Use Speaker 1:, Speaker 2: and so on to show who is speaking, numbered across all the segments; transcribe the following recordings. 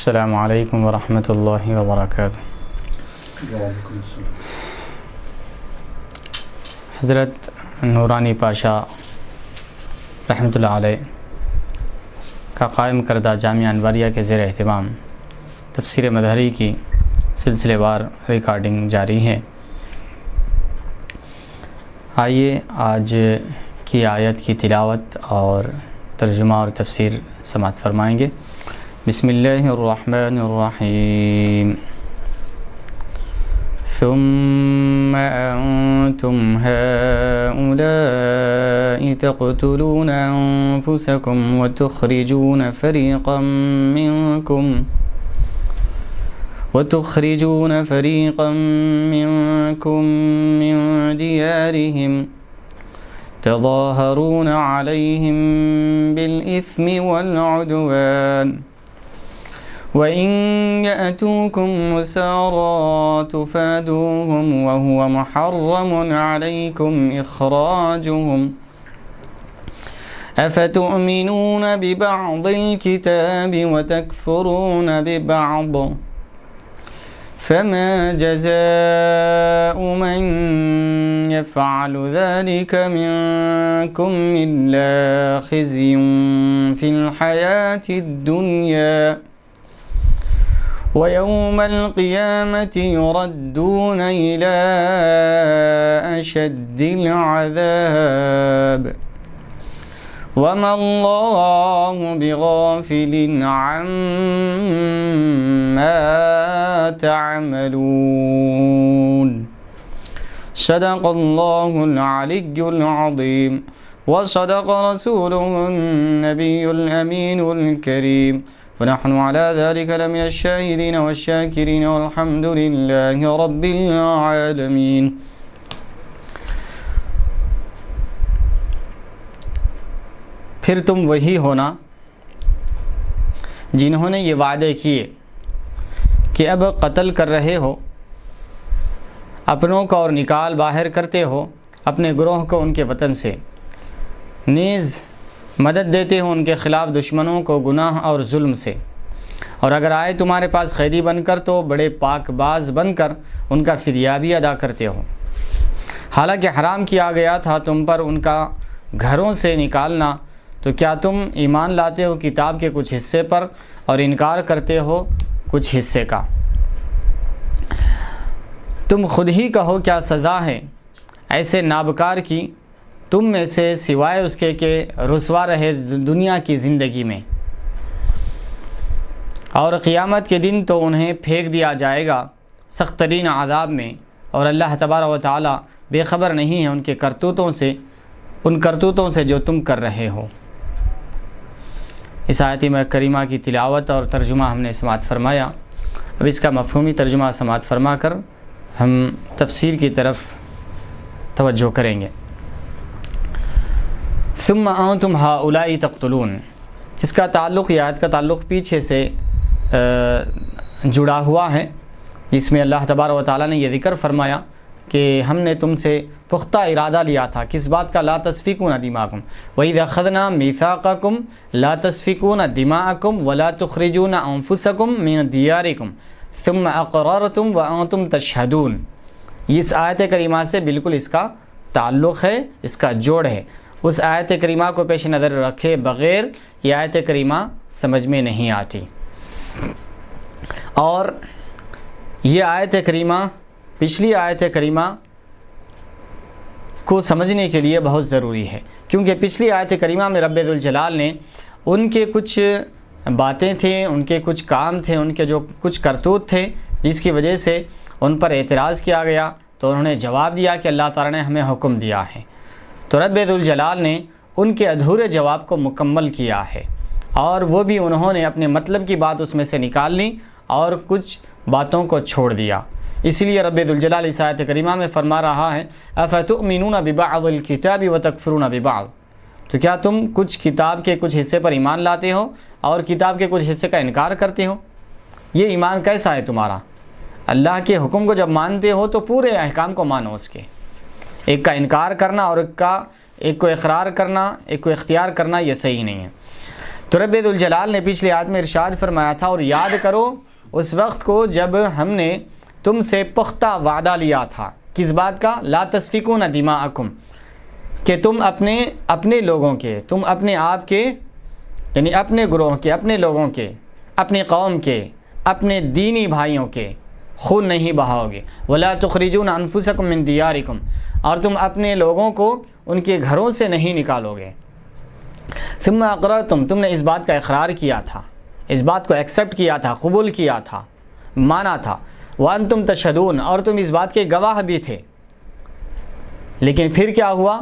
Speaker 1: السلام علیکم ورحمۃ اللہ وبرکاتہ۔
Speaker 2: وعلیکم السلام۔
Speaker 1: حضرت نورانی پاشا رحمۃ اللہ علیہ کا قائم کردہ جامعہ انواریہ کے زیر اہتمام تفسیر مظہری کی سلسلے وار ریکارڈنگ جاری ہے۔ آئیے آج کی آیت کی تلاوت اور ترجمہ اور تفسیر سماعت فرمائیں گے۔ بسم اللہ الرحمن الرحیم۔ ثم أنتم هؤلاء تقتلون أنفسكم وتخرجون فريقا منكم من ديارهم تظاهرون عليهم بالإثم والعدوان وَإِن يَأْتُوكُمْ أُسَارَىٰ تُفَادُوهُمْ وَهُوَ مُحَرَّمٌ عَلَيْكُمْ إِخْرَاجُهُمْ أَفَتُؤْمِنُونَ بِبَعْضِ الْكِتَابِ وَتَكْفُرُونَ بِبَعْضٍ فَمَا جَزَاءُ مَن يَفْعَلُ ذَلِكَ مِنكُمْ إِلَّا خِزْيٌ فِي الْحَيَاةِ الدُّنْيَا وَيَوْمَ الْقِيَامَةِ يُرَدُّونَ إِلَىٰ أَشَدِّ الْعَذَابِ وَمَا اللَّهُ بِغَافِلٍ عَمَّا تَعْمَلُونَ۔ صدق اللہ العلی العظیم وصدق رسوله النبی الامین الکریم ونحن على ذلك لمن الشاہدین والشاکرین والحمد للہ رب العالمین۔ پھر تم وہی ہونا جنہوں نے یہ وعدے کیے کہ اب قتل کر رہے ہو، اپنوں کو اور نکال باہر کرتے ہو اپنے گروہ کو ان کے وطن سے، نیز مدد دیتے ہو ان کے خلاف دشمنوں کو گناہ اور ظلم سے، اور اگر آئے تمہارے پاس قیدی بن کر تو بڑے پاک باز بن کر ان کا فدیہ بھی ادا کرتے ہو، حالانکہ حرام کیا گیا تھا تم پر ان کا گھروں سے نکالنا، تو کیا تم ایمان لاتے ہو کتاب کے کچھ حصے پر اور انکار کرتے ہو کچھ حصے کا؟ تم خود ہی کہو کیا سزا ہے ایسے نابکار کی تم میں سے سوائے اس کے کہ رسوا رہے دنیا کی زندگی میں، اور قیامت کے دن تو انہیں پھینک دیا جائے گا سخت ترین عذاب میں، اور اللہ تبارک و تعالی بے خبر نہیں ہے ان کے کرتوتوں سے جو تم کر رہے ہو۔ اس آیت کریمہ کی تلاوت اور ترجمہ ہم نے سماعت فرمایا۔ اب اس کا مفہومی ترجمہ سماعت فرما کر ہم تفسیر کی طرف توجہ کریں گے۔ ثم انتم هؤلاء تقتلون، اس کا تعلق، یہ آیت کا تعلق پیچھے سے جڑا ہوا ہے، جس میں اللہ تبارک و تعالیٰ نے یہ ذکر فرمایا کہ ہم نے تم سے پختہ ارادہ لیا تھا، کس بات کا؟ لا تسفکون دماءکم وَإِذَا أَخَذْنَا مِيثَاقَكُمْ لَا تَسْفِكُونَ دِمَاءَكُمْ وَلَا تُخْرِجُونَ أَنفُسَكُمْ مِنْ دِيَارِكُمْ ثُمَّ أَقْرَرْتُمْ وَأَنْتُمْ تَشْهَدُونَ۔ اس آیت کریمہ سے بالکل اس کا تعلق ہے، اس کا جوڑ ہے۔ اس آیت کریمہ کو پیش نظر رکھے بغیر یہ آیت کریمہ سمجھ میں نہیں آتی، اور یہ آیت کریمہ پچھلی آیت کریمہ کو سمجھنے کے لیے بہت ضروری ہے، کیونکہ پچھلی آیت کریمہ میں رب ذوالجلال نے ان کے کچھ باتیں تھیں، ان کے کچھ کام تھے، ان کے جو کچھ کرتوت تھے جس کی وجہ سے ان پر اعتراض کیا گیا، تو انہوں نے جواب دیا کہ اللہ تعالیٰ نے ہمیں حکم دیا ہے، تو رب ذوالجلال نے ان کے ادھورے جواب کو مکمل کیا ہے، اور وہ بھی انہوں نے اپنے مطلب کی بات اس میں سے نکال لی اور کچھ باتوں کو چھوڑ دیا۔ اس لیے رب ذوالجلال اس آیت کریمہ میں فرما رہا ہے افتؤمنون ببعض الکتاب وتکفرون ببعض، تو کیا تم کچھ کتاب کے کچھ حصے پر ایمان لاتے ہو اور کتاب کے کچھ حصے کا انکار کرتے ہو؟ یہ ایمان کیسا ہے تمہارا؟ اللہ کے حکم کو جب مانتے ہو تو پورے احکام کو مانو، اس کے ایک کا انکار کرنا اور ایک کو اقرار کرنا، ایک کو اختیار کرنا، یہ صحیح نہیں ہے۔ تو رب ذوالجلال نے پچھلی آیت میں ارشاد فرمایا تھا، اور یاد کرو اس وقت کو جب ہم نے تم سے پختہ وعدہ لیا تھا، کس بات کا؟ لا تسفکون دماءکم، کہ تم اپنے لوگوں کے، تم اپنے آپ کے، یعنی اپنے گروہ کے، اپنے لوگوں کے، اپنی قوم کے، اپنے دینی بھائیوں کے خون نہیں بہاؤ گے۔ ولا تخرجون انفسکم من دیارکم، اور تم اپنے لوگوں کو ان کے گھروں سے نہیں نکالو گے۔ ثم اقررتم، تم نے اس بات کا اقرار کیا تھا، اس بات کو ایکسیپٹ کیا تھا، قبول کیا تھا، مانا تھا۔ وانتم تشہدون، اور تم اس بات کے گواہ بھی تھے، لیکن پھر کیا ہوا؟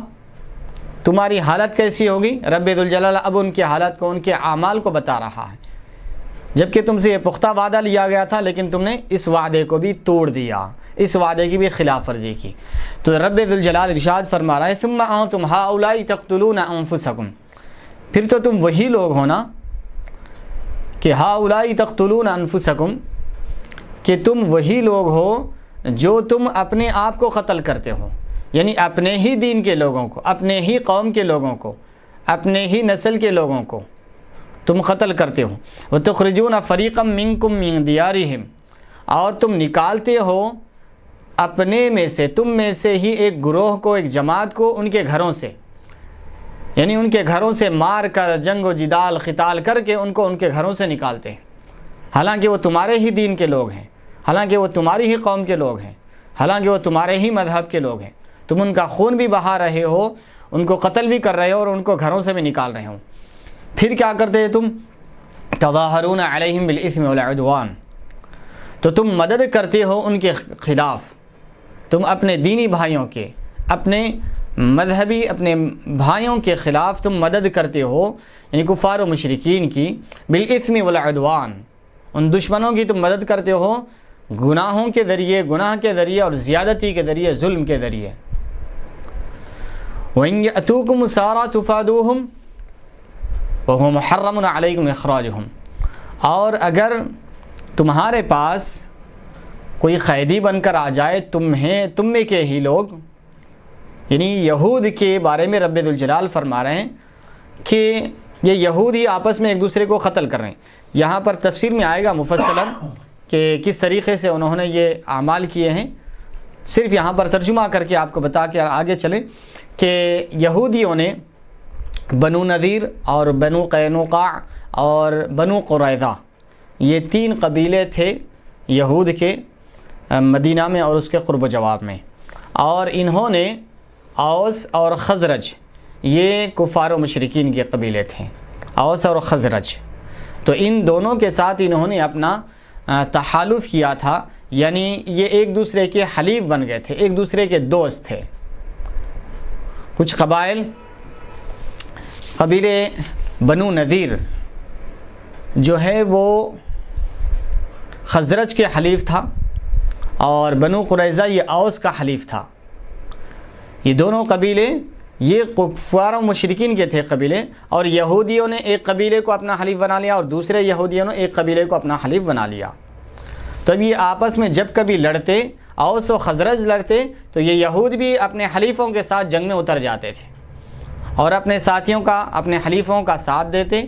Speaker 1: تمہاری حالت کیسی ہوگی؟ رب ذوالجلال اب ان کی حالت کو، ان کے اعمال کو بتا رہا ہے۔ جبکہ تم سے یہ پختہ وعدہ لیا گیا تھا، لیکن تم نے اس وعدے کو بھی توڑ دیا، اس وعدے کی بھی خلاف ورزی کی۔ تو رب ذوالجلال ارشاد فرما رہا ہے، ثم انتم ہؤلاء تقتلون انفسکم، پھر تو تم وہی لوگ ہو نا، کہ ہؤلاء تقتلون انفسکم، کہ تم وہی لوگ ہو جو تم اپنے آپ کو قتل کرتے ہو، یعنی اپنے ہی دین کے لوگوں کو، اپنے ہی قوم کے لوگوں کو، اپنے ہی نسل کے لوگوں کو تم قتل کرتے ہو۔ وتخرجون فریقا منکم من دیارہم، اور تم نکالتے ہو اپنے میں سے، تم میں سے ہی ایک گروہ کو، ایک جماعت کو ان کے گھروں سے، یعنی ان کے گھروں سے مار کر، جنگ و جدال قتال کر کے ان کو ان کے گھروں سے نکالتے ہیں، حالانکہ وہ تمہارے ہی دین کے لوگ ہیں، حالانکہ وہ تمہاری ہی قوم کے لوگ ہیں، حالانکہ وہ تمہارے ہی مذہب کے لوگ ہیں، تم ان کا خون بھی بہا رہے ہو، ان کو قتل بھی کر رہے ہو، اور ان کو گھروں سے بھی نکال رہے ہو۔ پھر کیا کرتے ہیں تم؟ تظاہرون علیہم بالاثم والعدوان، تو تم مدد کرتے ہو ان کے خلاف، تم اپنے دینی بھائیوں کے، اپنے مذہبی اپنے بھائیوں کے خلاف تم مدد کرتے ہو، یعنی کفار و مشرکین کی، بالاثم والعدوان، ان دشمنوں کی تم مدد کرتے ہو گناہوں کے ذریعے، گناہ کے ذریعے اور زیادتی کے ذریعے، ظلم کے ذریعے۔ وَإِن يَأْتُوكُمْ أُسَارَىٰ تُفَادُوهُمْ وَهُوَ مُحَرَّمٌ عَلَيْكُمْ إِخْرَاجُهُمْ، اور اگر تمہارے پاس کوئی قیدی بن کر آ جائے، تم میں کے ہی لوگ، یعنی یہود کے بارے میں رب ذوالجلال فرما رہے ہیں کہ یہ یہود ہی آپس میں ایک دوسرے کو قتل کر رہے ہیں۔ یہاں پر تفسیر میں آئے گا مفصلاً کہ کس طریقے سے انہوں نے یہ اعمال کیے ہیں، صرف یہاں پر ترجمہ کر کے آپ کو بتا کے آگے چلیں کہ یہودیوں نے بنو نذیر اور بنو قینقاع اور بنو قریظہ، یہ 3 قبیلے تھے یہود کے مدینہ میں اور اس کے قرب و جواب میں، اور انہوں نے اوس اور خزرج، یہ کفار و مشرکین کے قبیلے تھے، اوس اور خزرج، تو ان دونوں کے ساتھ انہوں نے اپنا تحالف کیا تھا، یعنی یہ ایک دوسرے کے حلیف بن گئے تھے، ایک دوسرے کے دوست تھے۔ کچھ قبائل، قبیلے بنو نذیر جو ہے وہ خزرج کے حلیف تھا، اور بنو قریظہ یہ اوس کا حلیف تھا۔ یہ دونوں قبیلے یہ کفار و مشرکین کے تھے قبیلے، اور یہودیوں نے ایک قبیلے کو اپنا حلیف بنا لیا اور دوسرے یہودیوں نے ایک قبیلے کو اپنا حلیف بنا لیا۔ تو اب یہ آپس میں جب کبھی لڑتے، اوس و خزرج لڑتے، تو یہ یہود بھی اپنے حلیفوں کے ساتھ جنگ میں اتر جاتے تھے اور اپنے ساتھیوں کا، اپنے حلیفوں کا ساتھ دیتے،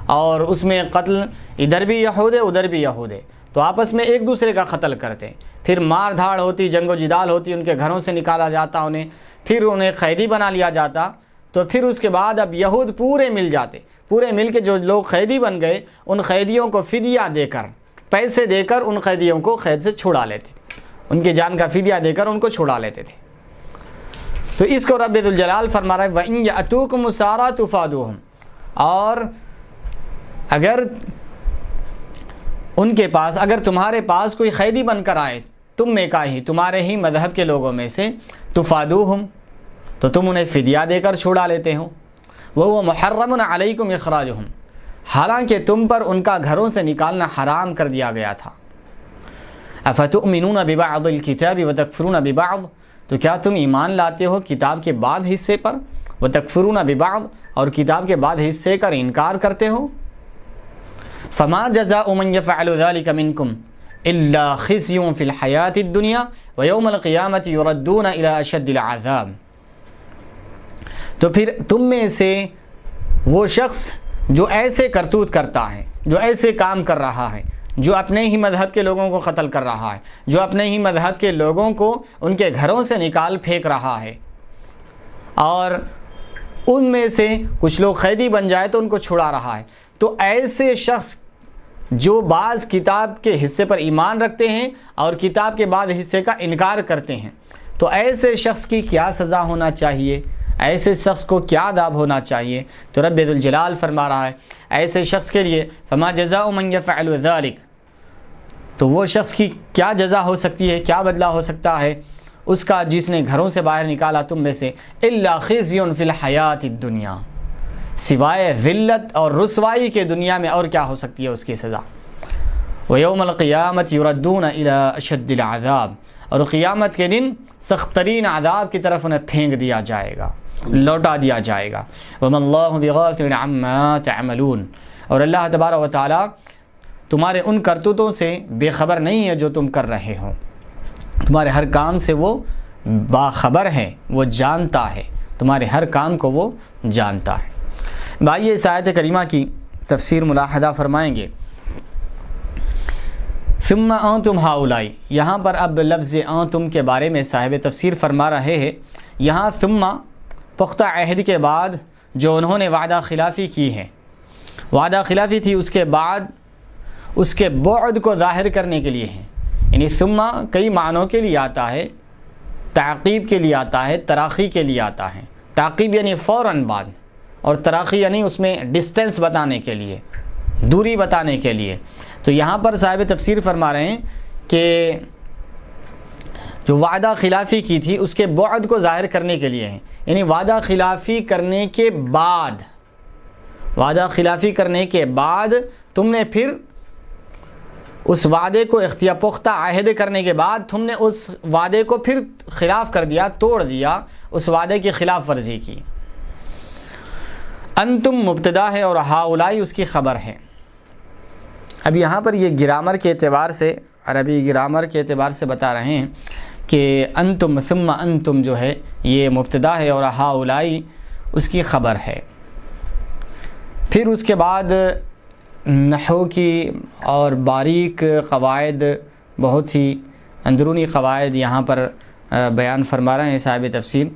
Speaker 1: اور اس میں قتل ادھر بھی یہود ہے ادھر بھی یہود ہے، تو آپس میں ایک دوسرے کا قتل کرتے، پھر مار دھاڑ ہوتی، جنگ و جدال ہوتی، ان کے گھروں سے نکالا جاتا انہیں، پھر انہیں قیدی بنا لیا جاتا۔ تو پھر اس کے بعد اب یہود پورے مل جاتے، پورے مل کے جو لوگ قیدی بن گئے ان قیدیوں کو فدیہ دے کر، پیسے دے کر ان قیدیوں کو قید سے چھڑا لیتے، ان کی جان کا فدیہ دے کر ان کو چھڑا لیتے تھے۔ تو اس کو رب ذوالجلال فرما رہا ہے وَإِن يَأْتُوكُمْ أُسَارَىٰ تُفَادُوهُمْ، اور اگر ان کے پاس، اگر تمہارے پاس کوئی قیدی بن کر آئے تم میں کا ہی، تمہارے ہی مذہب کے لوگوں میں سے، تفادوہم، تو تم انہیں فدیہ دے کر چھڑا لیتے ہو، وَهُوَ مُحَرَّمٌ عَلَيْكُمْ إِخْرَاجُهُمْ، حالانکہ تم پر ان کا گھروں سے نکالنا حرام کر دیا گیا تھا۔ أَفَتُؤْمِنُونَ بِبَعْضِ الْكِتَابِ وَتَكْفُرُونَ بِبَعْضٍ، تو کیا تم ایمان لاتے ہو کتاب کے بعد حصے پر، وَتَكْفُرُونَ بِبَعْضٍ، اور کتاب کے بعد حصے کا انکار کرتے ہو۔ فَمَا جَزَاءُ مَنْ يَفْعَلُ ذَلِكَ مِنْكُمْ إِلَّا خِزْيٌ فِي الْحَيَاةِ الدُّنْيَا وَيَوْمَ الْقِيَامَةِ يُرَدُّونَ إِلَىٰ أَشَدِّ الْعَذَابِ، تو پھر تم میں سے وہ شخص جو ایسے کرتوت کرتا ہے، جو ایسے کام کر رہا ہے، جو اپنے ہی مذہب کے لوگوں کو قتل کر رہا ہے، جو اپنے ہی مذہب کے لوگوں کو ان کے گھروں سے نکال پھینک رہا ہے، اور ان میں سے کچھ لوگ قیدی بن جائے تو ان کو چھڑا رہا ہے، تو ایسے شخص جو بعض کتاب کے حصے پر ایمان رکھتے ہیں اور کتاب کے بعض حصے کا انکار کرتے ہیں، تو ایسے شخص کی کیا سزا ہونا چاہیے، ایسے شخص کو کیا عذاب ہونا چاہیے؟ تو رب ذوالجلال فرما رہا ہے ایسے شخص کے لیے فما جزاء من یفعل ذلک، تو وہ شخص کی کیا جزا ہو سکتی ہے، کیا بدلہ ہو سکتا ہے اس کا جس نے گھروں سے باہر نکالا تم میں سے، الا خزی فی الحیات الدنیا، سوائے ذلت اور رسوائی کے دنیا میں اور کیا ہو سکتی ہے اس کی سزا۔ وَيَوْمَ الْقِيَامَةِ يُرَدُّونَ إِلَىٰ أَشَدِّ الْعَذَابِ، اور قیامت کے دن سخت ترین عذاب کی طرف انہیں پھینک دیا جائے گا، لوٹا دیا جائے گا۔ وَمَا اللَّهُ بِغَافِلٍ عَمَّا تَعْمَلُونَ، اور اللہ تبارک و تعالیٰ تمہارے ان کرتوتوں سے بے خبر نہیں ہے جو تم کر رہے ہو، تمہارے ہر کام سے وہ باخبر ہے، وہ جانتا ہے، تمہارے ہر کام کو وہ جانتا ہے۔ بھائی اس آیت کریمہ کی تفسیر ملاحظہ فرمائیں گے، ثم انتم ہؤلاء، یہاں پر اب لفظ انتم کے بارے میں صاحب تفسیر فرما رہے ہیں، یہاں ثم پختہ عہد کے بعد جو انہوں نے وعدہ خلافی کی ہے، وعدہ خلافی تھی، اس کے بعد اس کے بعد کو ظاہر کرنے کے لیے ہے، یعنی ثم کئی معنوں کے لیے آتا ہے، تعقیب کے لیے آتا ہے، تراخی کے لیے آتا ہے۔ تعقیب یعنی فوراً بعد، اور تراخی یعنی اس میں ڈسٹینس بتانے کے لیے، دوری بتانے کے لیے۔ تو یہاں پر صاحب تفسیر فرما رہے ہیں کہ جو وعدہ خلافی کی تھی اس کے بعد کو ظاہر کرنے کے لیے ہے، یعنی وعدہ خلافی کرنے کے بعد، وعدہ خلافی کرنے کے بعد تم نے پھر اس وعدے کو اختیار پختہ عہد کرنے کے بعد تم نے اس وعدے کو پھر خلاف کر دیا، توڑ دیا، اس وعدے کی خلاف ورزی کی۔ انتم مبتدا ہے اور ہاؤلائی اس کی خبر ہے۔ اب یہاں پر یہ گرامر کے اعتبار سے، عربی گرامر کے اعتبار سے بتا رہے ہیں کہ انتم ثم انتم جو ہے یہ مبتدا ہے اور ہاؤلائی اس کی خبر ہے۔ پھر اس کے بعد نحو کی اور باریک قواعد، بہت ہی اندرونی قواعد یہاں پر بیان فرما رہے ہیں صاحب تفسیر،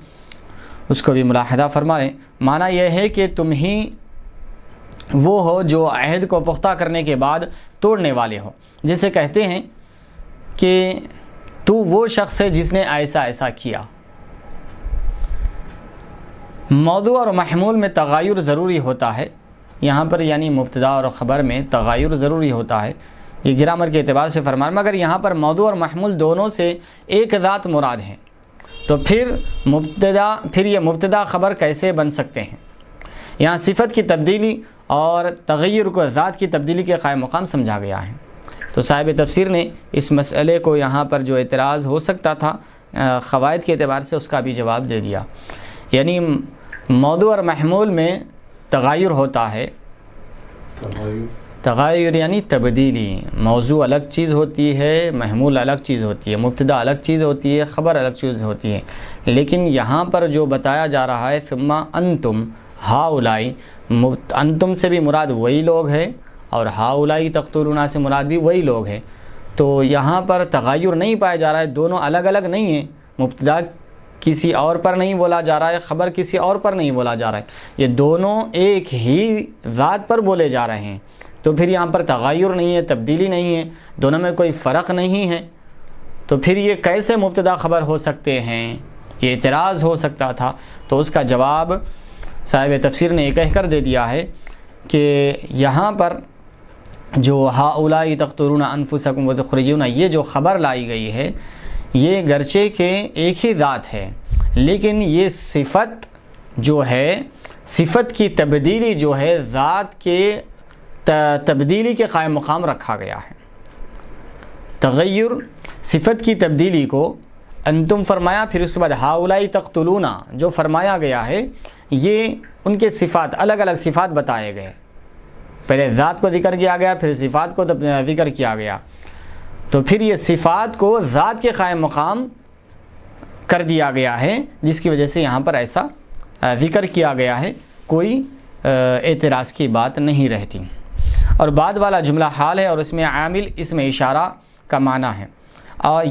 Speaker 1: اس کو بھی ملاحظہ فرما رہے ہیں۔ معنی یہ ہے کہ تم ہی وہ ہو جو عہد کو پختہ کرنے کے بعد توڑنے والے ہو، جسے کہتے ہیں کہ تو وہ شخص ہے جس نے ایسا ایسا کیا۔ موضوع اور محمول میں تغیر ضروری ہوتا ہے، یہاں پر یعنی مبتدا اور خبر میں تغیر ضروری ہوتا ہے، یہ گرامر کے اعتبار سے فرمان، مگر یہاں پر موضوع اور محمول دونوں سے ایک ذات مراد ہے، تو پھر یہ مبتدا خبر کیسے بن سکتے ہیں؟ یہاں صفت کی تبدیلی اور تغیر کو ذات کی تبدیلی کے قائم مقام سمجھا گیا ہے۔ تو صاحب تفسیر نے اس مسئلے کو یہاں پر جو اعتراض ہو سکتا تھا قواعد کے اعتبار سے اس کا بھی جواب دے دیا، یعنی موضوع اور محمول میں تغیر ہوتا ہے، تغیر یعنی تبدیلی، موضوع الگ چیز ہوتی ہے، محمول الگ چیز ہوتی ہے، مبتدا الگ چیز ہوتی ہے، خبر الگ چیز ہوتی ہے، لیکن یہاں پر جو بتایا جا رہا ہے ثم انتم ہاؤلائی، انتم سے بھی مراد وہی لوگ ہیں اور ہاؤلائی تقتلون سے مراد بھی وہی لوگ ہیں، تو یہاں پر تغیر نہیں پایا جا رہا ہے، دونوں الگ الگ نہیں ہیں، مبتدا کسی اور پر نہیں بولا جا رہا ہے، خبر کسی اور پر نہیں بولا جا رہا ہے، یہ دونوں ایک ہی ذات پر بولے جا رہے ہیں، تو پھر یہاں پر تغیر نہیں ہے، تبدیلی نہیں ہے، دونوں میں کوئی فرق نہیں ہے، تو پھر یہ کیسے مبتدا خبر ہو سکتے ہیں؟ یہ اعتراض ہو سکتا تھا، تو اس کا جواب صاحب تفسیر نے یہ کہہ کر دے دیا ہے کہ یہاں پر جو ہؤلاء تقتلون انفسکم وتخرجون، یہ جو خبر لائی گئی ہے یہ گرچہ کہ ایک ہی ذات ہے، لیکن یہ صفت جو ہے، صفت کی تبدیلی جو ہے ذات کے تبدیلی کے قائم مقام رکھا گیا ہے۔ تغیر صفت کی تبدیلی کو انتم فرمایا، پھر اس کے بعد ہؤلاء تقتلون جو فرمایا گیا ہے، یہ ان کے صفات، الگ الگ صفات بتائے گئے، پہلے ذات کو ذکر کیا گیا، پھر صفات کو ذکر کیا گیا، تو پھر یہ صفات کو ذات کے قائم مقام کر دیا گیا ہے، جس کی وجہ سے یہاں پر ایسا ذکر کیا گیا ہے، کوئی اعتراض کی بات نہیں رہتی۔ اور بعد والا جملہ حال ہے اور اس میں عامل اسم اشارہ کا معنی ہے،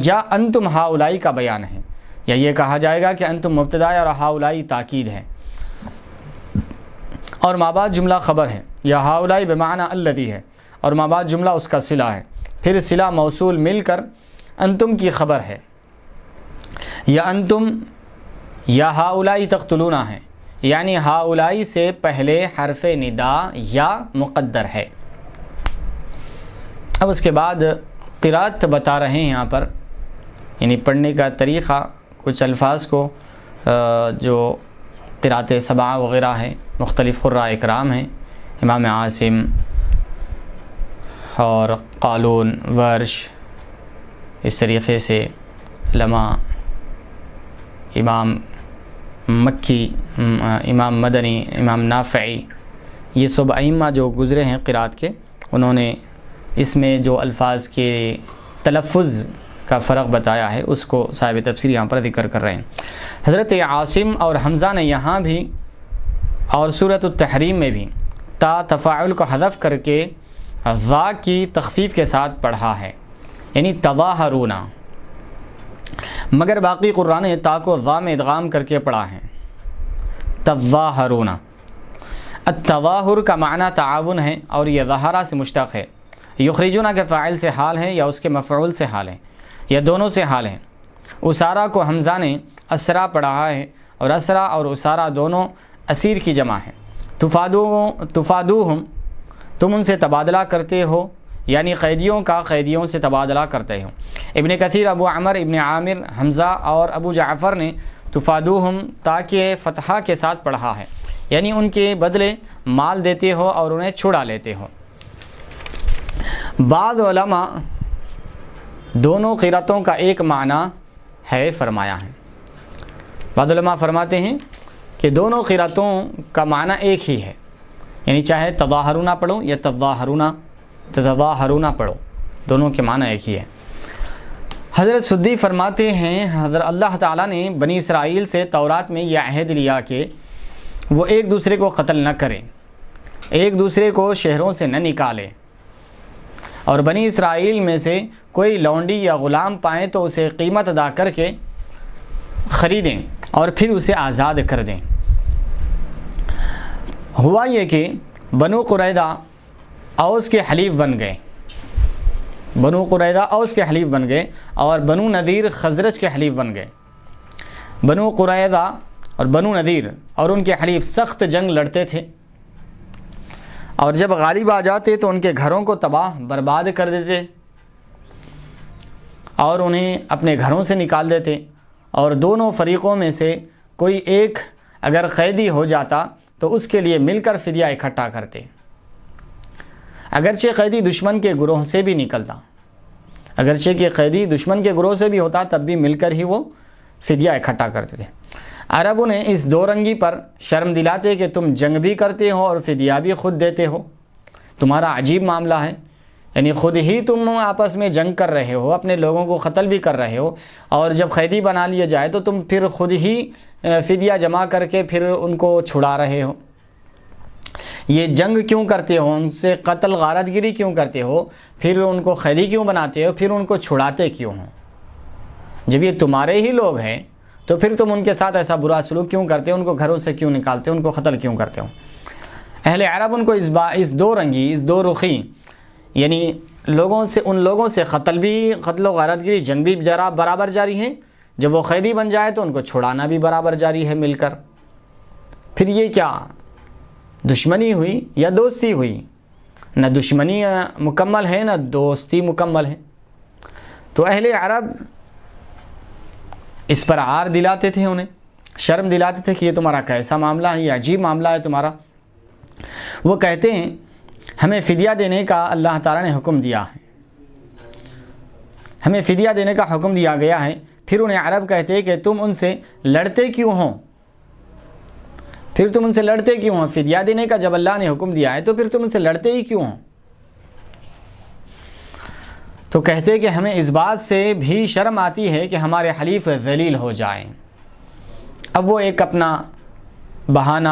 Speaker 1: یا انتم ہاؤلائی کا بیان ہے، یا یہ کہا جائے گا کہ انتم مبتدا اور ہاؤلائی تاکید ہے، اور ما بعد جملہ خبر ہے، یا ہاؤلائی بمعنی الذی ہے، اور ما بعد جملہ اس کا صلہ ہے، پھر صلہ موصول مل کر انتم کی خبر ہے، یا انتم یا ہاؤلائی تقتلون ہے، یعنی ہاؤلائی سے پہلے حرف ندا یا مقدر ہے۔ اب اس کے بعد قرات بتا رہے ہیں یہاں پر، یعنی پڑھنے کا طریقہ، کچھ الفاظ کو جو قرات سبعہ وغیرہ ہیں، مختلف قراء اکرام ہیں، امام عاصم اور قالون، ورش، اس طریقے سے لما، امام مکی، امام مدنی، امام نافعی، یہ سب ائمہ جو گزرے ہیں قرات کے، انہوں نے اس میں جو الفاظ کے تلفظ کا فرق بتایا ہے اس کو صاحب تفسیر یہاں پر ذکر کر رہے ہیں۔ حضرت عاصم اور حمزہ نے یہاں بھی اور سورۃ التحریم میں بھی تا تفاعل کو حذف کر کے ذا کی تخفیف کے ساتھ پڑھا ہے، یعنی تظاہرون، مگر باقی قرآن نے تا کو ذا میں ادغام کر کے پڑھا ہے، تظاہرون۔ التظاہر کا معنی تعاون ہے اور یہ ظہرہ سے مشتق ہے، یخرجون کے فاعل سے حال ہے یا اس کے مفعول سے حال ہے یا دونوں سے حال ہے۔ اسارہ کو حمزہ نے اسرا پڑھا ہے، اور اسرا اور اسارہ دونوں اسیر کی جمع ہے۔ تفادوہم، تم ان سے تبادلہ کرتے ہو، یعنی قیدیوں کا قیدیوں سے تبادلہ کرتے ہو۔ ابن کثیر، ابو عمر، ابن عامر، حمزہ اور ابو جعفر نے تفادوہم تاکہ فتحہ کے ساتھ پڑھا ہے، یعنی ان کے بدلے مال دیتے ہو اور انہیں چھڑا لیتے ہو۔ بعض علماء دونوں قراتوں کا ایک معنی ہے فرمایا ہے، بعض علماء فرماتے ہیں کہ دونوں قراتوں کا معنی ایک ہی ہے، یعنی چاہے تظاہرون پڑھو یا تظاہرون پڑھو، دونوں کے معنی ایک ہی ہے۔ حضرت سدی فرماتے ہیں حضرت اللہ تعالیٰ نے بنی اسرائیل سے تورات میں یہ عہد لیا کہ وہ ایک دوسرے کو قتل نہ کریں، ایک دوسرے کو شہروں سے نہ نکالیں، اور بنی اسرائیل میں سے کوئی لونڈی یا غلام پائیں تو اسے قیمت ادا کر کے خریدیں اور پھر اسے آزاد کر دیں۔ ہوا یہ کہ بنو قریظہ اوس کے حلیف بن گئے، بنو قریظہ اوس کے حلیف بن گئے، اور بنو نذیر خزرج کے حلیف بن گئے۔ بنو قریظہ اور بنو نذیر اور ان کے حلیف سخت جنگ لڑتے تھے، اور جب غالب آ جاتے تو ان کے گھروں کو تباہ برباد کر دیتے اور انہیں اپنے گھروں سے نکال دیتے، اور دونوں فریقوں میں سے کوئی ایک اگر قیدی ہو جاتا تو اس کے لیے مل کر فدیہ اکٹھا کرتے، اگرچہ قیدی دشمن کے گروہ سے بھی نکلتا، اگرچہ کہ قیدی دشمن کے گروہ سے بھی ہوتا تب بھی مل کر ہی وہ فدیہ اکٹھا کرتے تھے۔ عربوں نے اس دو رنگی پر شرم دلاتے کہ تم جنگ بھی کرتے ہو اور فدیہ بھی خود دیتے ہو، تمہارا عجیب معاملہ ہے، یعنی خود ہی تم آپس میں جنگ کر رہے ہو، اپنے لوگوں کو قتل بھی کر رہے ہو، اور جب قیدی بنا لیا جائے تو تم پھر خود ہی فدیہ جمع کر کے پھر ان کو چھڑا رہے ہو۔ یہ جنگ کیوں کرتے ہو، ان سے قتل غارت گیری کیوں کرتے ہو، پھر ان کو قیدی کیوں بناتے ہو، پھر ان کو چھڑاتے کیوں ہو؟ جب یہ تمہارے ہی لوگ ہیں تو پھر تم ان کے ساتھ ایسا برا سلوک کیوں کرتے ہو، ان کو گھروں سے کیوں نکالتے ہو، ان کو قتل کیوں کرتے ہو؟ اہل عرب ان کو اس دو رنگی، اس دو رخی، یعنی ان لوگوں سے قتل و غارت گیری، جنگ بھی برابر جاری ہے، جب وہ قیدی بن جائے تو ان کو چھڑانا بھی برابر جاری ہے مل کر۔ پھر یہ کیا دشمنی ہوئی یا دوستی ہوئی؟ نہ دشمنی مکمل ہے نہ دوستی مکمل ہے۔ تو اہل عرب اس پر عار دلاتے تھے، انہیں شرم دلاتے تھے کہ یہ تمہارا کیسا معاملہ ہے، یہ عجیب معاملہ ہے تمہارا۔ وہ کہتے ہیں ہمیں فدیہ دینے کا اللہ تعالیٰ نے حکم دیا ہے، ہمیں فدیہ دینے کا حکم دیا گیا ہے۔ پھر انہیں عرب کہتے ہیں کہ تم ان سے لڑتے کیوں ہو، پھر تم ان سے لڑتے کیوں ہو؟ فدیہ دینے کا جب اللہ نے حکم دیا ہے تو پھر تم ان سے لڑتے ہی کیوں ہو؟ تو کہتے کہ ہمیں اس بات سے بھی شرم آتی ہے کہ ہمارے حلیف ذلیل ہو جائیں۔ اب وہ ایک اپنا بہانہ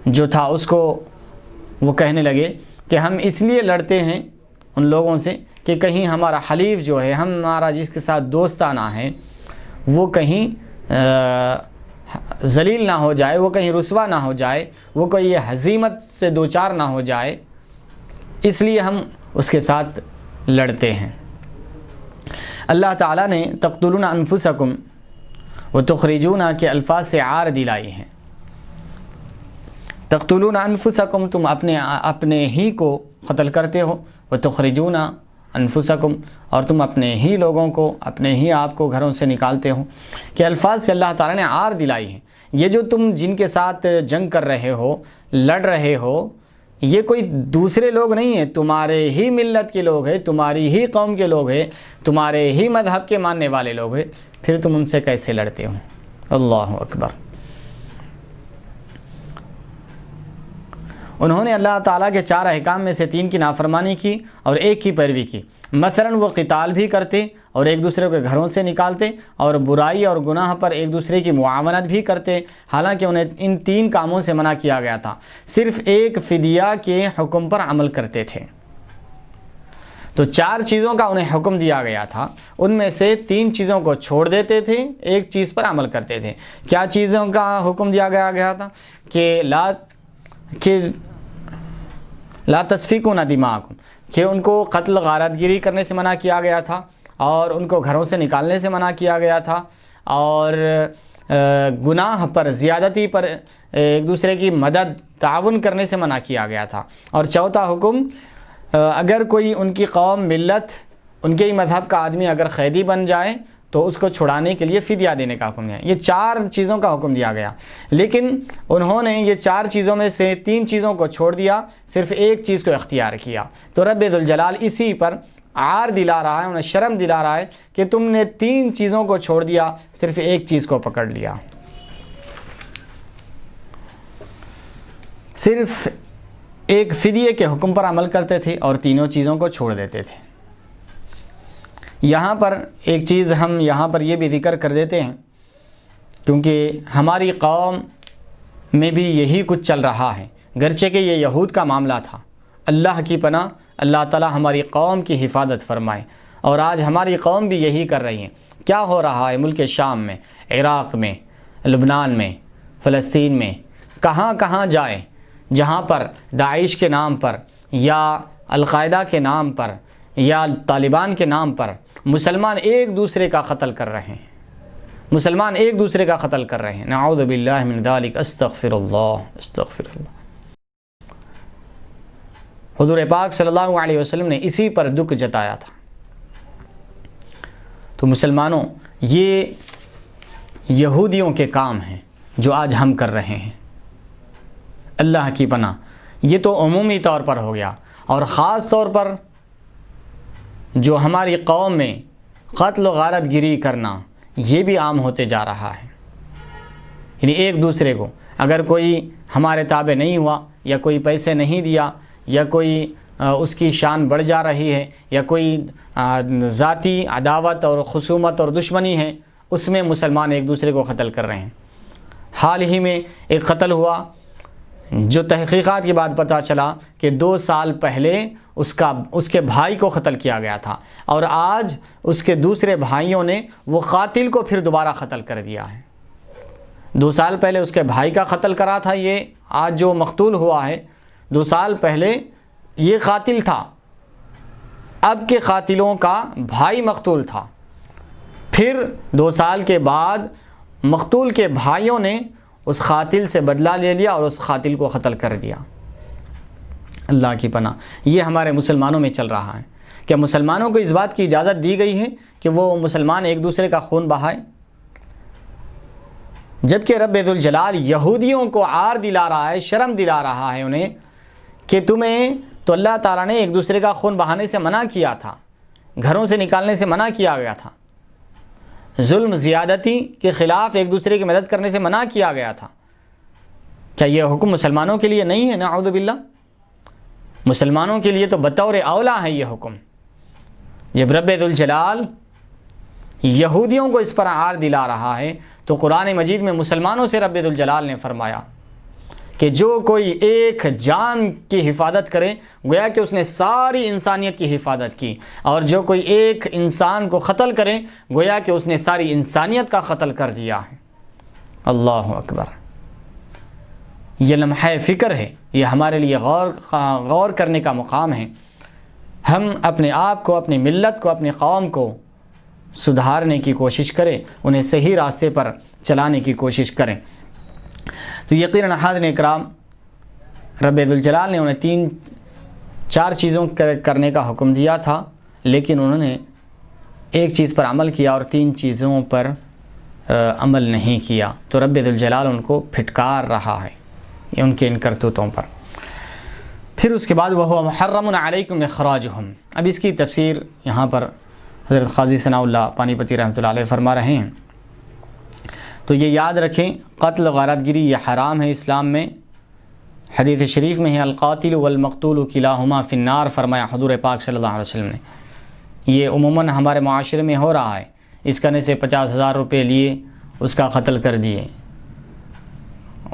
Speaker 1: جو تھا اس کو وہ کہنے لگے کہ ہم اس لیے لڑتے ہیں ان لوگوں سے کہ کہیں ہمارا حلیف جو ہے، ہمارا جس کے ساتھ دوستانہ ہے، وہ کہیں ذلیل نہ ہو جائے، وہ کہیں رسوا نہ ہو جائے، وہ کوئی ہزیمت سے دوچار نہ ہو جائے، اس لیے ہم اس کے ساتھ لڑتے ہیں۔ اللہ تعالیٰ نے تقتلون انفسکم وتخرجون کے الفاظ سے عار دلائی ہیں۔ تقتلون انفسکم، تم اپنے ہی کو قتل کرتے ہو، وتخرجون انفسکم، اور تم اپنے ہی لوگوں کو، اپنے ہی آپ کو گھروں سے نکالتے ہو، کہ الفاظ سے اللہ تعالیٰ نے عار دلائی ہے۔ یہ جو تم جن کے ساتھ جنگ کر رہے ہو، لڑ رہے ہو، یہ کوئی دوسرے لوگ نہیں ہیں، تمہارے ہی ملت کے لوگ ہیں، تمہاری ہی قوم کے لوگ ہیں، تمہارے ہی مذہب کے ماننے والے لوگ ہیں، پھر تم ان سے کیسے لڑتے ہو؟ اللہ اکبر۔ انہوں نے اللہ تعالیٰ کے 4 احکام میں سے 3 کی نافرمانی کی اور 1 کی پیروی کی۔ مثلا وہ قتال بھی کرتے اور ایک دوسرے کو گھروں سے نکالتے، اور برائی اور گناہ پر ایک دوسرے کی معاونت بھی کرتے، حالانکہ انہیں ان 3 کاموں سے منع کیا گیا تھا، صرف ایک فدیہ کے حکم پر عمل کرتے تھے۔ تو 4 چیزوں کا انہیں حکم دیا گیا تھا، ان میں سے 3 چیزوں کو چھوڑ دیتے تھے، ایک چیز پر عمل کرتے تھے۔ کیا چیزوں کا حکم دیا گیا تھا؟ کہ لا تسفکون دماءکم، کہ ان کو قتل غارت گیری کرنے سے منع کیا گیا تھا، اور ان کو گھروں سے نکالنے سے منع کیا گیا تھا، اور گناہ پر، زیادتی پر ایک دوسرے کی مدد، تعاون کرنے سے منع کیا گیا تھا، اور چوتھا حکم، اگر کوئی ان کی قوم، ملت، ان کے ہی مذہب کا آدمی اگر قیدی بن جائے تو اس کو چھڑانے کے لیے فدیہ دینے کا حکم دیا۔ یہ 4 چیزوں کا حکم دیا گیا، لیکن انہوں نے یہ 4 چیزوں میں سے 3 چیزوں کو چھوڑ دیا، صرف ایک چیز کو اختیار کیا۔ تو رب ذوالجلال اسی پر عار دلا رہا ہے، انہیں شرم دلا رہا ہے کہ تم نے 3 چیزوں کو چھوڑ دیا، صرف ایک چیز کو پکڑ لیا، صرف ایک فدیے کے حکم پر عمل کرتے تھے اور تینوں چیزوں کو چھوڑ دیتے تھے۔ یہاں پر ایک چیز ہم یہاں پر یہ بھی ذکر کر دیتے ہیں، کیونکہ ہماری قوم میں بھی یہی کچھ چل رہا ہے، گرچہ کہ یہ یہود کا معاملہ تھا۔ اللہ کی پناہ، اللہ تعالی ہماری قوم کی حفاظت فرمائے، اور آج ہماری قوم بھی یہی کر رہی ہے۔ کیا ہو رہا ہے ملک شام میں، عراق میں، لبنان میں، فلسطین میں، کہاں کہاں جائیں جہاں پر داعش کے نام پر یا القاعدہ کے نام پر یا طالبان کے نام پر مسلمان ایک دوسرے کا قتل کر رہے ہیں، مسلمان ایک دوسرے کا قتل کر رہے ہیں۔ نعوذ باللہ من ذالک، استغفر اللہ، استغفر اللہ۔ حضور پاک صلی اللہ علیہ وسلم نے اسی پر دکھ جتایا تھا۔ تو مسلمانوں، یہ یہودیوں کے کام ہیں جو آج ہم کر رہے ہیں۔ اللہ کی پناہ، یہ تو عمومی طور پر ہو گیا، اور خاص طور پر جو ہماری قوم میں قتل و غارت گیری کرنا، یہ بھی عام ہوتے جا رہا ہے۔ یعنی ایک دوسرے کو، اگر کوئی ہمارے تابع نہیں ہوا، یا کوئی پیسے نہیں دیا، یا کوئی اس کی شان بڑھ جا رہی ہے، یا کوئی ذاتی عداوت اور خصومت اور دشمنی ہے، اس میں مسلمان ایک دوسرے کو قتل کر رہے ہیں۔ حال ہی میں ایک قتل ہوا جو تحقیقات کے بعد پتہ چلا کہ 2 سال پہلے اس کے بھائی کو قتل کیا گیا تھا، اور آج اس کے دوسرے بھائیوں نے وہ قاتل کو پھر دوبارہ قتل کر دیا ہے۔ 2 سال پہلے اس کے بھائی کا قتل کرا تھا، یہ آج جو مقتول ہوا ہے 2 سال پہلے یہ قاتل تھا، اب کے قاتلوں کا بھائی مقتول تھا، پھر 2 سال کے بعد مقتول کے بھائیوں نے اس قاتل سے بدلہ لے لیا اور اس قاتل کو قتل کر دیا۔ اللہ کی پناہ، یہ ہمارے مسلمانوں میں چل رہا ہے۔ کیا مسلمانوں کو اس بات کی اجازت دی گئی ہے کہ وہ مسلمان ایک دوسرے کا خون بہائے؟ جبکہ رب ذوالجلال یہودیوں کو عار دلا رہا ہے، شرم دلا رہا ہے انہیں، کہ تمہیں تو اللہ تعالیٰ نے ایک دوسرے کا خون بہانے سے منع کیا تھا، گھروں سے نکالنے سے منع کیا گیا تھا، ظلم زیادتی کے خلاف ایک دوسرے کی مدد کرنے سے منع کیا گیا تھا۔ کیا یہ حکم مسلمانوں کے لیے نہیں ہے؟ نعوذ باللہ، مسلمانوں کے لیے تو بطور اولا ہے یہ حکم۔ جب رب ذوالجلال یہودیوں کو اس پر عار دلا رہا ہے، تو قرآن مجید میں مسلمانوں سے رب ذوالجلال نے فرمایا کہ جو کوئی ایک جان کی حفاظت کرے گویا کہ اس نے ساری انسانیت کی حفاظت کی، اور جو کوئی ایک انسان کو قتل کرے گویا کہ اس نے ساری انسانیت کا قتل کر دیا ہے۔ اللہ اکبر، یہ لمحہ فکر ہے، یہ ہمارے لیے غور کرنے کا مقام ہے۔ ہم اپنے آپ کو، اپنی ملت کو، اپنی قوم کو سدھارنے کی کوشش کریں، انہیں صحیح راستے پر چلانے کی کوشش کریں۔ تو یقیناً حاضرین اکرام، رب ذوالجلال نے انہیں 4 چیزوں کرنے کا حکم دیا تھا، لیکن انہوں نے ایک چیز پر عمل کیا اور 3 چیزوں پر عمل نہیں کیا، تو رب ذوالجلال ان کو پھٹکار رہا ہے ان کے ان کرتوتوں پر۔ پھر اس کے بعد وَهُوَ مُحَرَّمٌ عَلَيْكُمْ إِخْرَاجُهُمْ، اب اس کی تفسیر یہاں پر حضرت قاضی ثناء اللہ پانی پتی رحمۃ اللہ علیہ فرما رہے ہیں۔ تو یہ یاد رکھیں، قتل غارت گری یہ حرام ہے اسلام میں۔ حدیث شریف میں ہے القاتل والمقتول کلاہما فی النار، فرمایا حضور پاک صلی اللہ علیہ وسلم نے۔ یہ عموماً ہمارے معاشرے میں ہو رہا ہے، اس کرنے سے 50,000 روپے لیے اس کا قتل کر دیے۔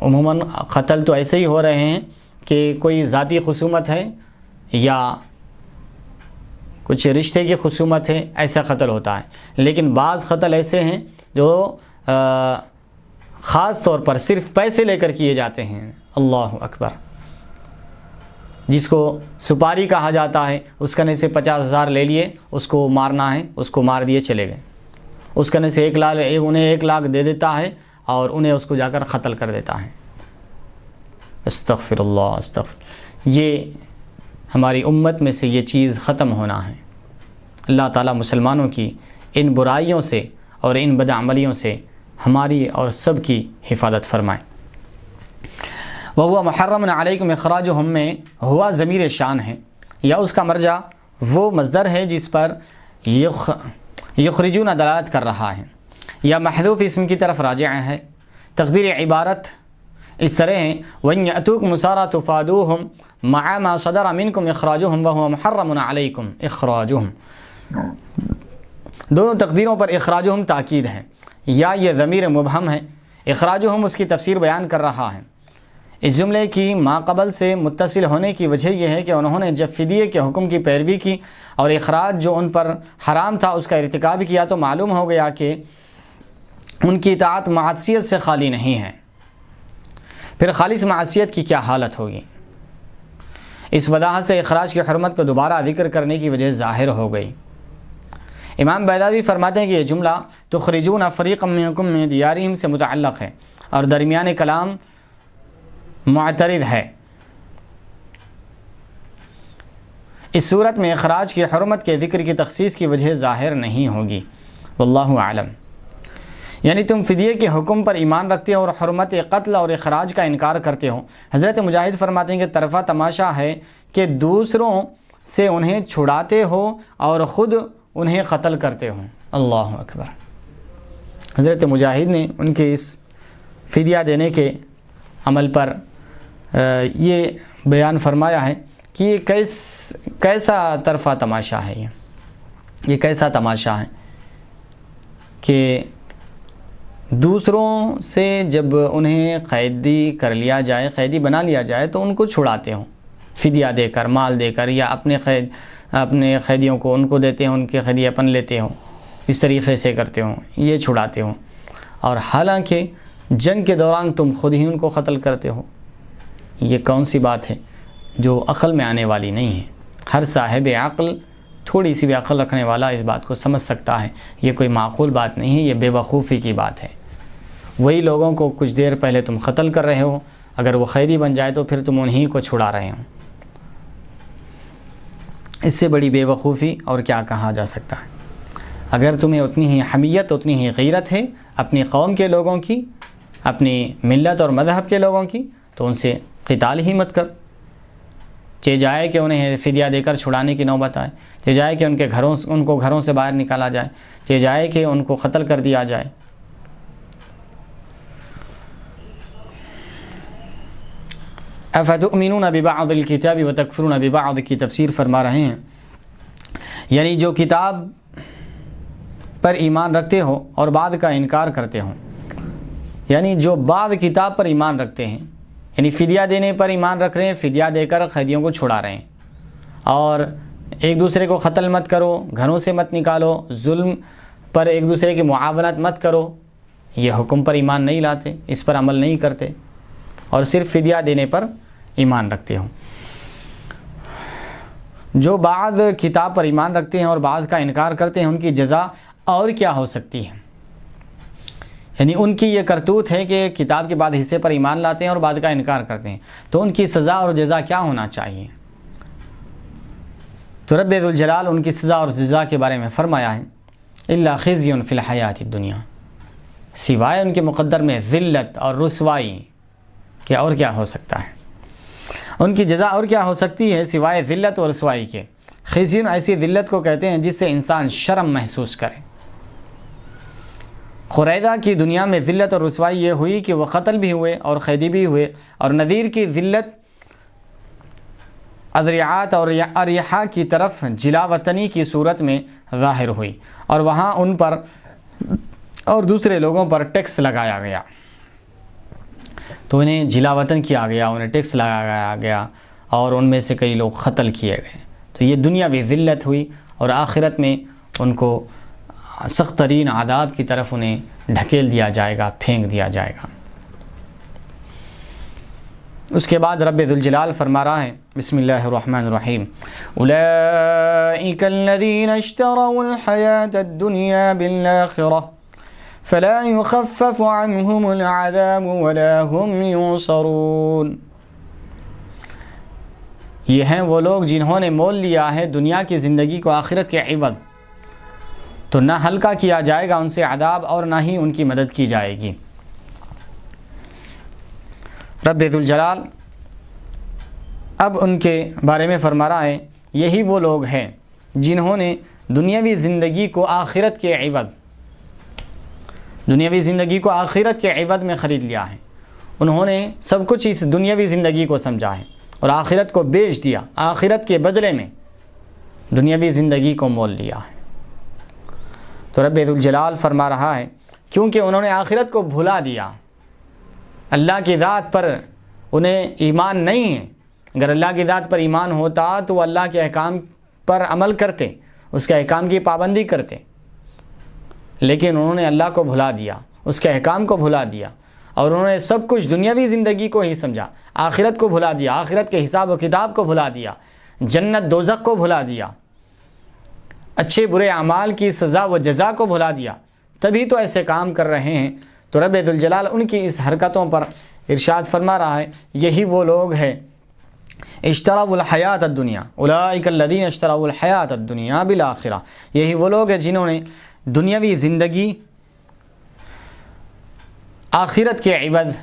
Speaker 1: عموماً قتل تو ایسے ہی ہو رہے ہیں کہ کوئی ذاتی خصومت ہے یا کچھ رشتے کی خصومت ہے، ایسا قتل ہوتا ہے، لیکن بعض قتل ایسے ہیں جو خاص طور پر صرف پیسے لے کر کیے جاتے ہیں۔ اللہ اکبر، جس کو سپاری کہا جاتا ہے، اس کرنے سے 50,000 لے لیے، اس کو مارنا ہے، اس کو مار دیے چلے گئے۔ اس کرنے سے انہیں 1 لاکھ دے دیتا ہے اور انہیں اس کو جا کر قتل کر دیتا ہے۔ استغفر اللہ استغفر، یہ ہماری امت میں سے یہ چیز ختم ہونا ہے۔ اللہ تعالیٰ مسلمانوں کی ان برائیوں سے اور ان بدعملیوں سے ہماری اور سب کی حفاظت فرمائے۔ وَهُوَ مُحَرَّمٌ عَلَيْكُمْ إِخْرَاجُهُمْ میں ہوا ضمیر شان ہے، یا اس کا مرجع وہ مصدر ہے جس پر یخرجون دلالت کر رہا ہے، یا محذوف اسم کی طرف راجع ہے۔ تقدیر عبارت اس طرح ہے وَإِنْ يَأْتُوكُمْ أُسَارَىٰ تُفَادُوهُمْ مَعَ مَا صَدَرَ مِنْكُمْ إِخْرَاجُهُمْ وَهُوَ مُحَرَّمٌ عَلَيْكُمْ إِخْرَاجُهُمْ، دونوں تقدیروں پر اخراجہم تاکید ہے، یا یہ ضمیر مبہم ہے۔ اخراجہم اس کی تفسیر بیان کر رہا ہے۔ اس جملے کی ما قبل سے متصل ہونے کی وجہ یہ ہے کہ انہوں نے جب فدیے کے حکم کی پیروی کی اور اخراج جو ان پر حرام تھا اس کا ارتکاب کیا، تو معلوم ہو گیا کہ ان کی اطاعت معصیت سے خالی نہیں ہے۔ پھر خالص معصیت کی کیا حالت ہوگی؟ اس وضاحت سے اخراج کی حرمت کو دوبارہ ذکر کرنے کی وجہ ظاہر ہو گئی۔ امام بیضاوی فرماتے ہیں کہ یہ جملہ تخرجون فریقا منکم من دیارہم سے متعلق ہے اور درمیان کلام معترض ہے۔ اس صورت میں اخراج کی حرمت کے ذکر کی تخصیص کی وجہ ظاہر نہیں ہوگی، واللہ اعلم۔ یعنی تم فدیے کے حکم پر ایمان رکھتے ہو اور حرمت قتل اور اخراج کا انکار کرتے ہو۔ حضرت مجاہد فرماتے ہیں کہ طرفہ تماشا ہے کہ دوسروں سے انہیں چھڑاتے ہو اور خود انہیں قتل کرتے ہو۔ اللہ اکبر، حضرت مجاہد نے ان کے اس فدیہ دینے کے عمل پر یہ بیان فرمایا ہے کہ یہ کیسا طرفہ تماشا ہے، یہ کیسا تماشا ہے کہ دوسروں سے جب انہیں قیدی کر لیا جائے، قیدی بنا لیا جائے تو ان کو چھڑاتے ہوں، فدیہ دے کر، مال دے کر، یا اپنے قیدیوں کو ان کو دیتے ہوں، ان کے قیدی اپن لیتے ہوں، اس طریقے سے کرتے ہوں، یہ چھڑاتے ہوں، اور حالانکہ جنگ کے دوران تم خود ہی ان کو قتل کرتے ہو۔ یہ کون سی بات ہے جو عقل میں آنے والی نہیں ہے؟ ہر صاحب عقل، تھوڑی سی بھی عقل رکھنے والا اس بات کو سمجھ سکتا ہے، یہ کوئی معقول بات نہیں ہے، یہ بے وقوفی کی بات ہے۔ وہی لوگوں کو کچھ دیر پہلے تم قتل کر رہے ہو، اگر وہ قیدی بن جائے تو پھر تم انہی کو چھڑا رہے ہو۔ اس سے بڑی بے وقوفی اور کیا کہا جا سکتا ہے؟ اگر تمہیں اتنی ہی حمیت، اتنی ہی غیرت ہے اپنی قوم کے لوگوں کی، اپنی ملت اور مذہب کے لوگوں کی، تو ان سے قتال ہی مت کر، چاہے جائے کہ انہیں فدیہ دے کر چھڑانے کی نوبت آئے، چاہے جائے کہ ان کو گھروں سے باہر نکالا جائے، چاہے جائے کہ ان کو قتل کر دیا جائے۔ افتؤمنون ببعض الکتاب وتکفرون ببعض کی تفسیر فرما رہے ہیں، یعنی جو کتاب پر ایمان رکھتے ہو اور بعد کا انکار کرتے ہو، یعنی جو بعد کتاب پر ایمان رکھتے ہیں یعنی فدیہ دینے پر ایمان رکھ رہے ہیں، فدیہ دے کر قیدیوں کو چھڑا رہے ہیں، اور ایک دوسرے کو قتل مت کرو، گھروں سے مت نکالو، ظلم پر ایک دوسرے کی معاونت مت کرو، یہ حکم پر ایمان نہیں لاتے، اس پر عمل نہیں کرتے، اور صرف فدیہ دینے پر ایمان رکھتے ہو۔ جو بعض کتاب پر ایمان رکھتے ہیں اور بعض کا انکار کرتے ہیں، ان کی جزا اور کیا ہو سکتی ہے؟ یعنی ان کی یہ کرتوت ہے کہ کتاب کے بعد حصے پر ایمان لاتے ہیں اور بعد کا انکار کرتے ہیں، تو ان کی سزا اور جزا کیا ہونا چاہیے؟ تو رب ذوالجلال ان کی سزا اور جزا کے بارے میں فرمایا ہے الا خزی فی الحیات الدنیا، سوائے ان کے مقدر میں ذلت اور رسوائی کہ اور کیا ہو سکتا ہے، ان کی جزا اور کیا ہو سکتی ہے سوائے ذلت اور رسوائی کے۔ خزی ایسی ذلت کو کہتے ہیں جس سے انسان شرم محسوس کرے۔ قریظہ کی دنیا میں ذلت اور رسوائی یہ ہوئی کہ وہ قتل بھی ہوئے اور قیدی بھی ہوئے، اور نذیر کی ذلت اذریعات اور اریحا کی طرف جلا وطنی کی صورت میں ظاہر ہوئی، اور وہاں ان پر اور دوسرے لوگوں پر ٹیکس لگایا گیا، تو انہیں جلا وطن کیا گیا، انہیں ٹیکس لگایا گیا، اور ان میں سے کئی لوگ قتل کیے گئے۔ تو یہ دنیاوی ذلت ہوئی، اور آخرت میں ان کو سخت ترین عذاب کی طرف انہیں ڈھکیل دیا جائے گا، پھینک دیا جائے گا۔ اس کے بعد رب ذوالجلال فرما رہا ہے بسم اللہ الرحمن الرحیم اولئک الذین اشتروا الحیاة الدنیا بالآخرہ فلا یخفف عنہم العذاب ولا هم ینصرون۔ یہ ہیں وہ لوگ جنہوں نے مول لیا ہے دنیا کی زندگی کو آخرت کے عوض، تو نہ ہلکا کیا جائے گا ان سے عذاب اور نہ ہی ان کی مدد کی جائے گی۔ رب ذوالجلال اب ان کے بارے میں فرما رہا ہے یہی وہ لوگ ہیں جنہوں نے دنیاوی زندگی کو آخرت کے عوض، دنیاوی زندگی کو آخرت کے عوض میں خرید لیا ہے۔ انہوں نے سب کچھ اس دنیاوی زندگی کو سمجھا ہے اور آخرت کو بیچ دیا، آخرت کے بدلے میں دنیاوی زندگی کو مول لیا ہے۔ تو رب ذوالجلال فرما رہا ہے کیونکہ انہوں نے آخرت کو بھلا دیا، اللہ کی ذات پر انہیں ایمان نہیں ہے۔ اگر اللہ کی ذات پر ایمان ہوتا تو وہ اللہ کے احکام پر عمل کرتے، اس کے احکام کی پابندی کرتے، لیکن انہوں نے اللہ کو بھلا دیا، اس کے احکام کو بھلا دیا، اور انہوں نے سب کچھ دنیاوی زندگی کو ہی سمجھا، آخرت کو بھلا دیا، آخرت کے حساب و کتاب کو بھلا دیا، جنت دوزخ کو بھلا دیا، اچھے برے اعمال کی سزا و جزا کو بھلا دیا، تبھی تو ایسے کام کر رہے ہیں۔ تو رب ذوالجلال ان کی اس حرکتوں پر ارشاد فرما رہا ہے یہی وہ لوگ ہیں اشتروا الحیات الدنیا اولئک الذین اشتروا الحیات الدنیا بالآخرہ، یہی وہ لوگ ہیں جنہوں نے دنیاوی زندگی آخرت کے عوض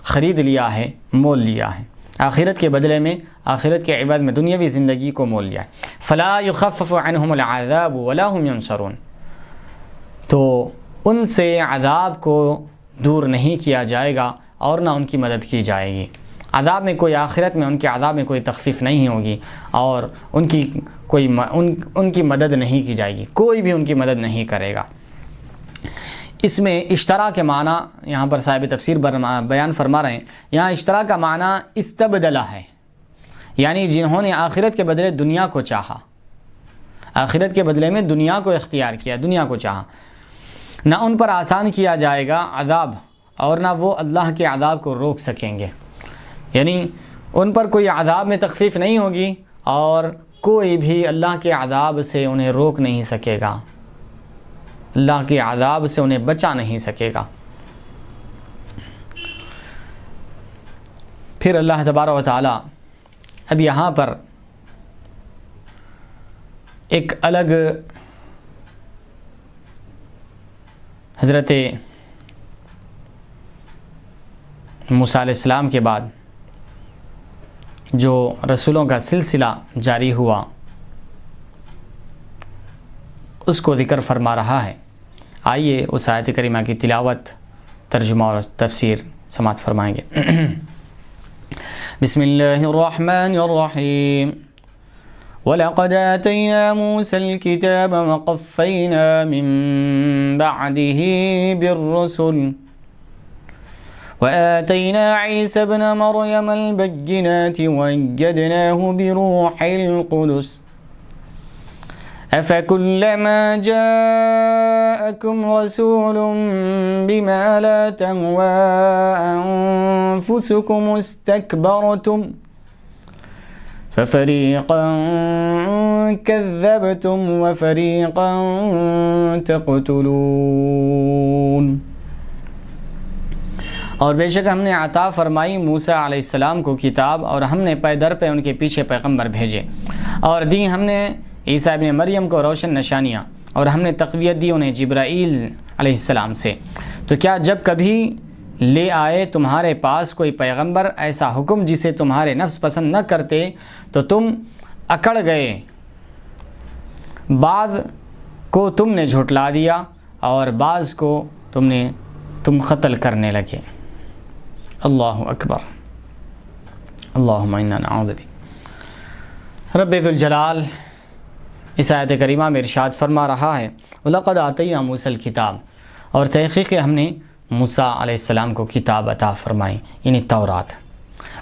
Speaker 1: خرید لیا ہے، مول لیا ہے، آخرت کے بدلے میں، آخرت کے عوض میں دنیاوی زندگی کو مول لیا ہے۔ فلا یخفف عنہم العذاب ولا هم ینصرون، تو ان سے عذاب کو دور نہیں کیا جائے گا اور نہ ان کی مدد کی جائے گی۔ عذاب میں کوئی، آخرت میں ان کے عذاب میں کوئی تخفیف نہیں ہوگی، اور ان کی مدد نہیں کی جائے گی، کوئی بھی ان کی مدد نہیں کرے گا۔ اس میں اشترا کے معنی یہاں پر صاحب تفسیر بیان فرما رہے ہیں، یہاں اشترا کا معنی استبدلہ ہے، یعنی جنہوں نے آخرت کے بدلے دنیا کو چاہا، آخرت کے بدلے میں دنیا کو اختیار کیا، دنیا کو چاہا، نہ ان پر آسان کیا جائے گا عذاب اور نہ وہ اللہ کے عذاب کو روک سکیں گے، یعنی ان پر کوئی عذاب میں تخفیف نہیں ہوگی اور کوئی بھی اللہ کے عذاب سے انہیں روک نہیں سکے گا، اللہ کے عذاب سے انہیں بچا نہیں سکے گا۔ پھر اللہ تبارک و تعالی اب یہاں پر ایک الگ حضرت موسیٰ علیہ السلام کے بعد جو رسولوں کا سلسلہ جاری ہوا اس کو ذکر فرما رہا ہے۔ آئیے اس آیت کریمہ کی تلاوت، ترجمہ اور تفسیر سماعت فرمائیں گے۔ بسم اللہ الرحمن الرحیم وَلَقَدْ آتَيْنَا مُوسَى الْكِتَابَ وَقَفَّيْنَا مِن بَعْدِهِ بِالرُّسُلِ وآتينا عيسى ابن مريم البينات وأيدناه بروح القدس أفكلما جاءكم رسول بما لا تهوى أنفسكم استكبرتم ففريقا كذبتم وفريقا تقتلون. اور بے شک ہم نے عطا فرمائی موسیٰ علیہ السلام کو کتاب، اور ہم نے پے در پہ ان کے پیچھے پیغمبر بھیجے، اور دی ہم نے عیسیٰ ابن مریم کو روشن نشانیاں، اور ہم نے تقویت دی انہیں جبرائیل علیہ السلام سے. تو کیا جب کبھی لے آئے تمہارے پاس کوئی پیغمبر ایسا حکم جسے تمہارے نفس پسند نہ کرتے تو تم اکڑ گئے، بعض کو تم نے جھٹلا دیا اور بعض کو تم قتل کرنے لگے. اللہ اکبر. اللہم انا نعوذ بک. رب ذوالجلال اس آیت کریمہ میں ارشاد فرما رہا ہے وَلَقَدْ آتَيْنَا مُوسَى الْكِتَابَ، اور تحقیق ہم نے موسیٰ علیہ السلام کو کتاب عطا فرمائی، یعنی تورات.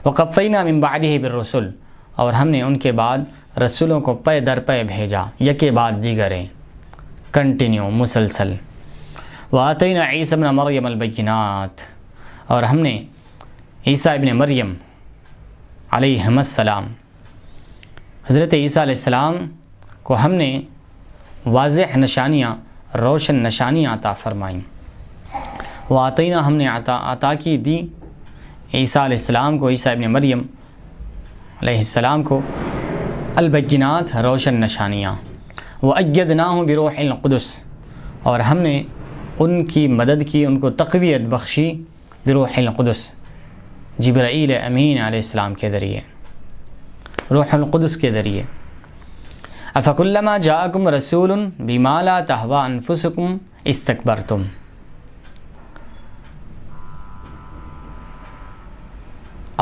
Speaker 1: وَقَفَّيْنَا مِن بَعْدِهِ بِالرُّسُلِ، اور ہم نے ان کے بعد رسولوں کو پے در پے بھیجا، یکے بعد دیگرے، کنٹینیو، مسلسل. وَآتَيْنَا عِيسَى ابْنَ مَرْيَمَ الْبَيِّنَاتِ، اور ہم نے عیسیٰ ابن مریم علیہ السلام، حضرت عیسیٰ علیہ السلام کو ہم نے واضح نشانیاں، روشن نشانیاں عطا فرمائیں. وَآتَيْنَا، ہم نے عطا کی دی عیسیٰ علیہ السلام کو، عیسیٰ ابن مریم علیہ السلام کو البینات، روشن نشانیاں. وَأَيَّدْنَاهُ بِرُوحِ الْقُدُسِ، اور ہم نے ان کی مدد کی، ان کو تقویت بخشی بروح القدس، جبرائیل امین علیہ السلام کے ذریعے، روح القدس کے ذریعے. افکلما جاءکم رسول بما لا تہوی انفسکم استکبرتم،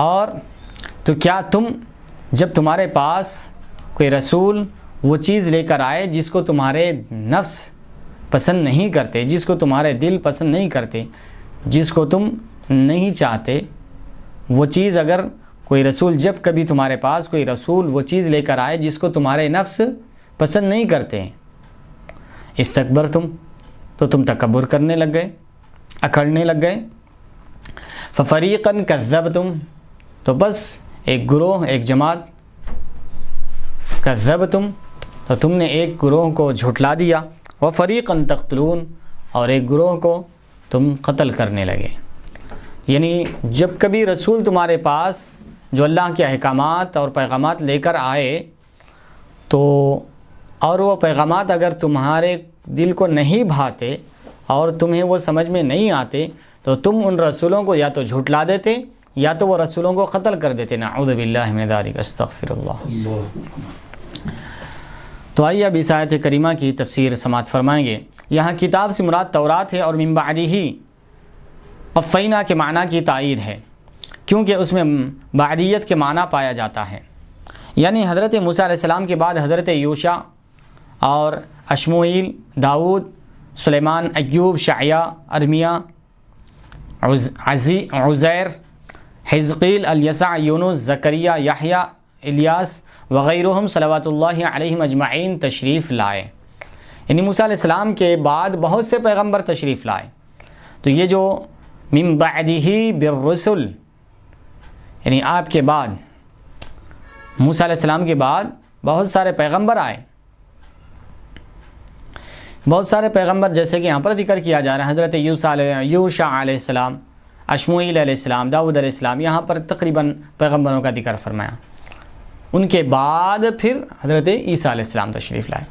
Speaker 1: اور تو کیا تم جب تمہارے پاس کوئی رسول وہ چیز لے کر آئے جس کو تمہارے نفس پسند نہیں کرتے، جس کو تمہارے دل پسند نہیں کرتے، جس کو تم نہیں چاہتے، وہ چیز اگر کوئی رسول، جب کبھی تمہارے پاس کوئی رسول وہ چیز لے کر آئے جس کو تمہارے نفس پسند نہیں کرتے، استکبرتم، تو تم تکبر کرنے لگ گئے، اکڑنے لگ گئے. ففریقاً کذبتم، تو بس ایک گروہ، ایک جماعت، کذبتم، تو تم نے ایک گروہ کو جھٹلا دیا. وفریقاً تقتلون، اور ایک گروہ کو تم قتل کرنے لگے. یعنی جب کبھی رسول تمہارے پاس جو اللہ کے احکامات اور پیغامات لے کر آئے، تو اور وہ پیغامات اگر تمہارے دل کو نہیں بھاتے اور تمہیں وہ سمجھ میں نہیں آتے، تو تم ان رسولوں کو یا تو جھٹلا دیتے یا تو وہ رسولوں کو قتل کر دیتے. نعوذ باللہ من ذالک، استغفر اللہ. تو آئیے اب اس آیت کریمہ کی تفسیر سماعت فرمائیں گے. یہاں کتاب سے مراد تورات ہے، اور من بعدہ قفینا کے معنی کی تائید ہے، کیونکہ اس میں بعدیت کے معنی پایا جاتا ہے. یعنی حضرت موسیٰ علیہ السلام کے بعد حضرت یوشع اور اشموئیل، داؤد، سلیمان، ایوب، شعیاء، ارمیہ، عزیر، حزقیل، الیسع، یونس، زکریا، یحییٰ، الیاس وغیرہم صلوات اللہ علیہم اجمعین تشریف لائے. یعنی موسیٰ علیہ السلام کے بعد بہت سے پیغمبر تشریف لائے. تو یہ جو من بعدہ بالرسل، یعنی آپ کے بعد، موسیٰ علیہ السلام کے بعد بہت سارے پیغمبر آئے. بہت سارے پیغمبر جیسے کہ یہاں پر ذکر کیا جا رہا ہے، حضرت یوشع علیہ السلام، اشموئیل علیہ السلام، داؤد علیہ السلام، یہاں پر تقریباً پیغمبروں کا ذکر فرمایا. ان کے بعد پھر حضرت عیسیٰ علیہ السلام تشریف لائے.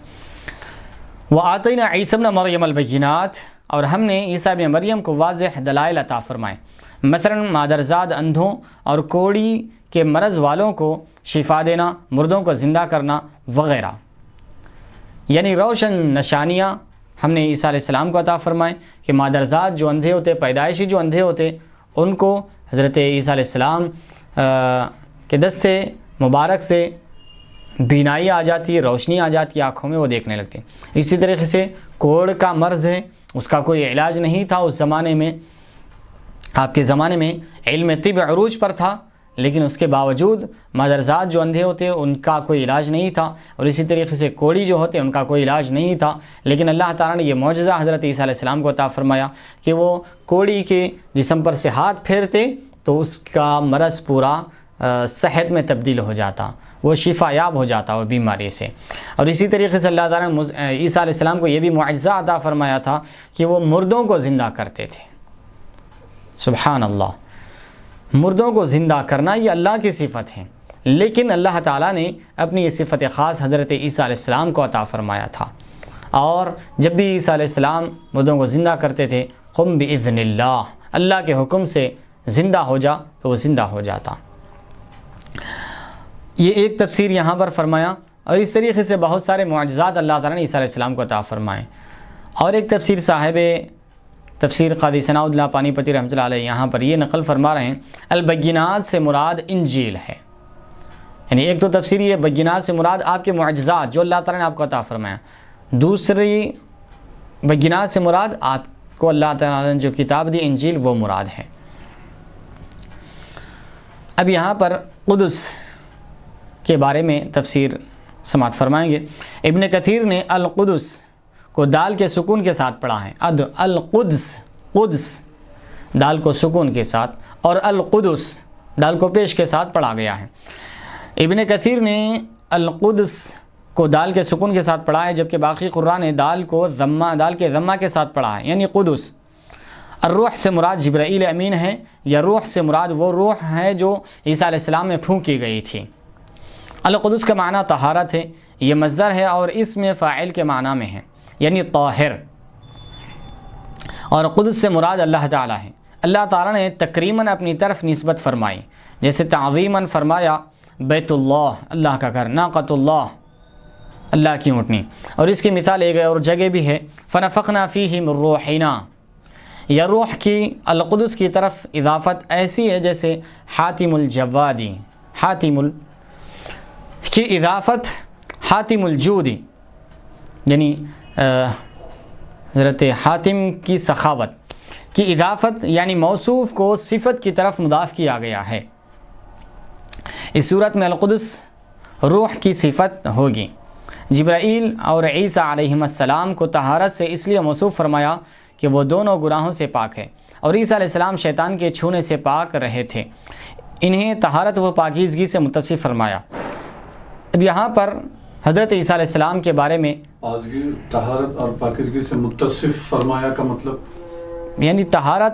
Speaker 1: وَآتَيْنَا عِيسَى ابْنَ مَرْيَمَ الْبَيِّنَاتِ، اور ہم نے عیسیٰ ابن مریم کو واضح دلائل عطا فرمائے. مثلاً مادرزاد اندھوں اور کوڑی کے مرض والوں کو شفا دینا، مردوں کو زندہ کرنا وغیرہ. یعنی روشن نشانیاں ہم نے عیسیٰ علیہ السلام کو عطا فرمائے کہ مادرزاد جو اندھے ہوتے، پیدائشی جو اندھے ہوتے، ان کو حضرت عیسیٰ علیہ السلام کے دستے مبارک سے بینائی آ جاتی ہے، روشنی آ جاتی ہے آنکھوں میں، وہ دیکھنے لگتے. اسی طریقے سے کوڑ کا مرض ہے، اس کا کوئی علاج نہیں تھا اس زمانے میں، آپ کے زمانے میں علم طب عروج پر تھا، لیکن اس کے باوجود مادرزاد جو اندھے ہوتے ان کا کوئی علاج نہیں تھا، اور اسی طریقے سے کوڑی جو ہوتے ان کا کوئی علاج نہیں تھا، لیکن اللہ تعالیٰ نے یہ معجزہ حضرت عیسیٰ علیہ السلام کو عطا فرمایا کہ وہ کوڑی کے جسم پر سے ہاتھ پھیرتے تو اس کا مرض پورا صحت میں تبدیل ہو جاتا، وہ شفا یاب ہو جاتا وہ بیماری سے۔ اور اسی طریقے سے اللہ تعالیٰ نے عیسیٰ علیہ السلام کو یہ بھی معجزہ عطا فرمایا تھا کہ وہ مردوں کو زندہ کرتے تھے۔ سبحان اللہ، مردوں کو زندہ کرنا یہ اللہ کی صفت ہے، لیکن اللہ تعالیٰ نے اپنی یہ صفت خاص حضرت عیسیٰ علیہ السلام کو عطا فرمایا تھا، اور جب بھی عیسیٰ علیہ السلام مردوں کو زندہ کرتے تھے، قم بإذن اللہ، اللہ کے حکم سے زندہ ہو جا تو وہ زندہ ہو جاتا۔ یہ ایک تفسیر یہاں پر فرمایا، اور اس طریقے سے بہت سارے معجزات اللہ تعالیٰ نے عیسیٰ علیہ السلام کو عطا فرمائے۔ اور ایک تفسیر صاحب تفسیر قاضی ثناء اللہ پانی پتی رحمۃ اللہ علیہ یہاں پر یہ نقل فرما رہے ہیں، البینات سے مراد انجیل ہے، یعنی ایک تو تفسیر یہ بینات سے مراد آپ کے معجزات جو اللہ تعالیٰ نے آپ کو عطا فرمایا، دوسری بینات سے مراد آپ کو اللہ تعالیٰ نے جو کتاب دی انجیل وہ مراد ہے۔ اب یہاں پر قدس کے بارے میں تفسیر سماعت فرمائیں گے۔ ابن کثیر نے القدس کو دال کے سکون کے ساتھ پڑھا ہے، القدس، قدس دال کو سکون کے ساتھ، اور القدس دال کو پیش کے ساتھ پڑھا گیا ہے۔ ابن کثیر نے القدس کو دال کے سکون کے ساتھ پڑھا ہے، جبکہ باقی قراء نے دال کے ضمہ کے ساتھ پڑھا ہے، یعنی قدس۔ الروح سے مراد جبرائیل امین ہے، یا روح سے مراد وہ روح ہے جو عیسیٰ علیہ السلام میں پھونکی گئی تھی۔ القدس کا معنی طہارت ہے، یہ مصدر ہے اور اس میں فاعل کے معنی میں ہے، یعنی طاہر، اور قدس سے مراد اللہ تعالیٰ ہے۔ اللہ تعالیٰ نے تکریماً اپنی طرف نسبت فرمائی، جیسے تعظیماً فرمایا بیت اللہ، اللہ کا گھر، ناقۃ اللہ، اللہ کی اونٹنی۔ اور اس کی مثال ایک اور جگہ بھی ہے، فنفخنا فیہ من روحنا، یا روح کی القدس کی طرف اضافت ایسی ہے جیسے حاتم الجوادی، حاتم کی اضافت حاتم الجودی، یعنی حضرت حاتم کی سخاوت کی اضافت، یعنی موصوف کو صفت کی طرف مضاف کیا گیا ہے۔ اس صورت میں القدس روح کی صفت ہوگی۔ جبرائیل اور عیسیٰ علیہ السلام کو طہارت سے اس لیے موصوف فرمایا کہ وہ دونوں گناہوں سے پاک ہے، اور عیسیٰ علیہ السلام شیطان کے چھونے سے پاک رہے تھے، انہیں طہارت و پاکیزگی سے متصف فرمایا۔ اب یہاں پر حضرت عیسیٰ علیہ السلام کے بارے میں
Speaker 2: طہارت اور پاکیزگی سے متصف فرمایا کا مطلب
Speaker 1: یعنی طہارت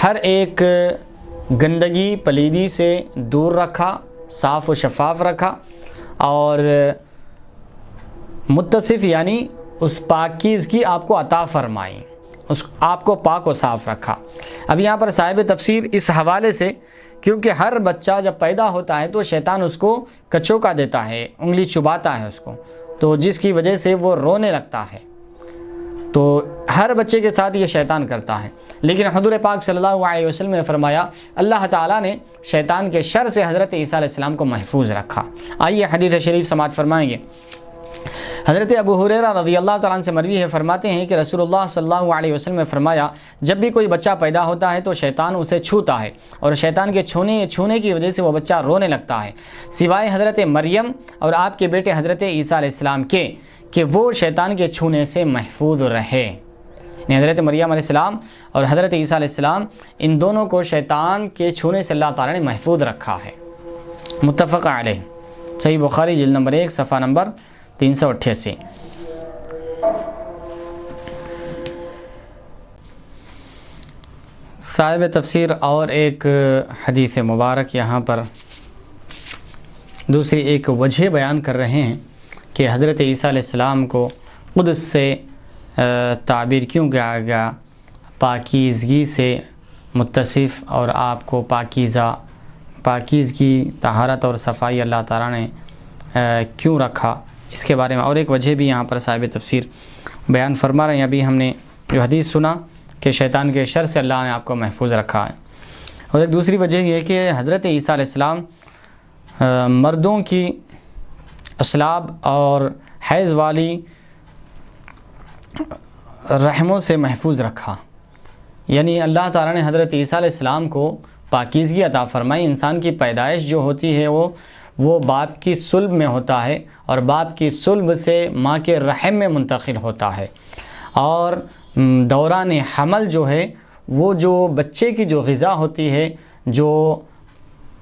Speaker 1: ہر ایک گندگی پلیدی سے دور رکھا، صاف و شفاف رکھا، اور متصف یعنی اس پاکیزگی آپ کو عطا فرمائی، اس آپ کو پاک و صاف رکھا۔ اب یہاں پر صاحب تفسیر اس حوالے سے، کیونکہ ہر بچہ جب پیدا ہوتا ہے تو شیطان اس کو کچوکا دیتا ہے، انگلی چباتا ہے اس کو، تو جس کی وجہ سے وہ رونے لگتا ہے، تو ہر بچے کے ساتھ یہ شیطان کرتا ہے، لیکن حضور پاک صلی اللہ علیہ وسلم نے فرمایا اللہ تعالیٰ نے شیطان کے شر سے حضرت عیسیٰ علیہ السلام کو محفوظ رکھا۔ آئیے حدیث شریف سماعت فرمائیں گے۔ حضرت ابو ہریرہ رضی اللہ تعالیٰ عنہ سے مروی ہے، فرماتے ہیں کہ رسول اللہ صلی اللہ علیہ وسلم نے فرمایا جب بھی کوئی بچہ پیدا ہوتا ہے تو شیطان اسے چھوتا ہے، اور شیطان کے چھونے کی وجہ سے وہ بچہ رونے لگتا ہے، سوائے حضرت مریم اور آپ کے بیٹے حضرت عیسیٰ علیہ السلام کے، کہ وہ شیطان کے چھونے سے محفوظ رہے۔ یعنی حضرت مریم علیہ السلام اور حضرت عیسیٰ علیہ السلام ان دونوں کو شیطان کے چھونے سے اللہ تعالیٰ نے محفوظ رکھا ہے۔ متفق علیہ، صحیح بخاری جلد نمبر 1 صفحہ نمبر 388۔ صاحب تفسیر اور ایک حدیث مبارک یہاں پر دوسری ایک وجہ بیان کر رہے ہیں کہ حضرت عیسیٰ علیہ السلام کو قدس سے تعبیر کیوں کیا گیا، پاکیزگی سے متصف، اور آپ کو پاکیزگی، طہارت اور صفائی اللہ تعالیٰ نے کیوں رکھا، اس کے بارے میں اور ایک وجہ بھی یہاں پر صاحب تفسیر بیان فرما رہے ہیں۔ ابھی ہم نے جو حدیث سنا کہ شیطان کے شر سے اللہ نے آپ کو محفوظ رکھا ہے، اور ایک دوسری وجہ یہ ہے کہ حضرت عیسیٰ علیہ السلام مردوں کی اسلاب اور حیض والی رحموں سے محفوظ رکھا، یعنی اللہ تعالیٰ نے حضرت عیسیٰ علیہ السلام کو پاکیزگی عطا فرمائی. انسان کی پیدائش جو ہوتی ہے وہ باپ کی صلب میں ہوتا ہے اور باپ کی صلب سے ماں کے رحم میں منتقل ہوتا ہے. اور دوران حمل جو ہے وہ جو بچے کی جو غذا ہوتی ہے، جو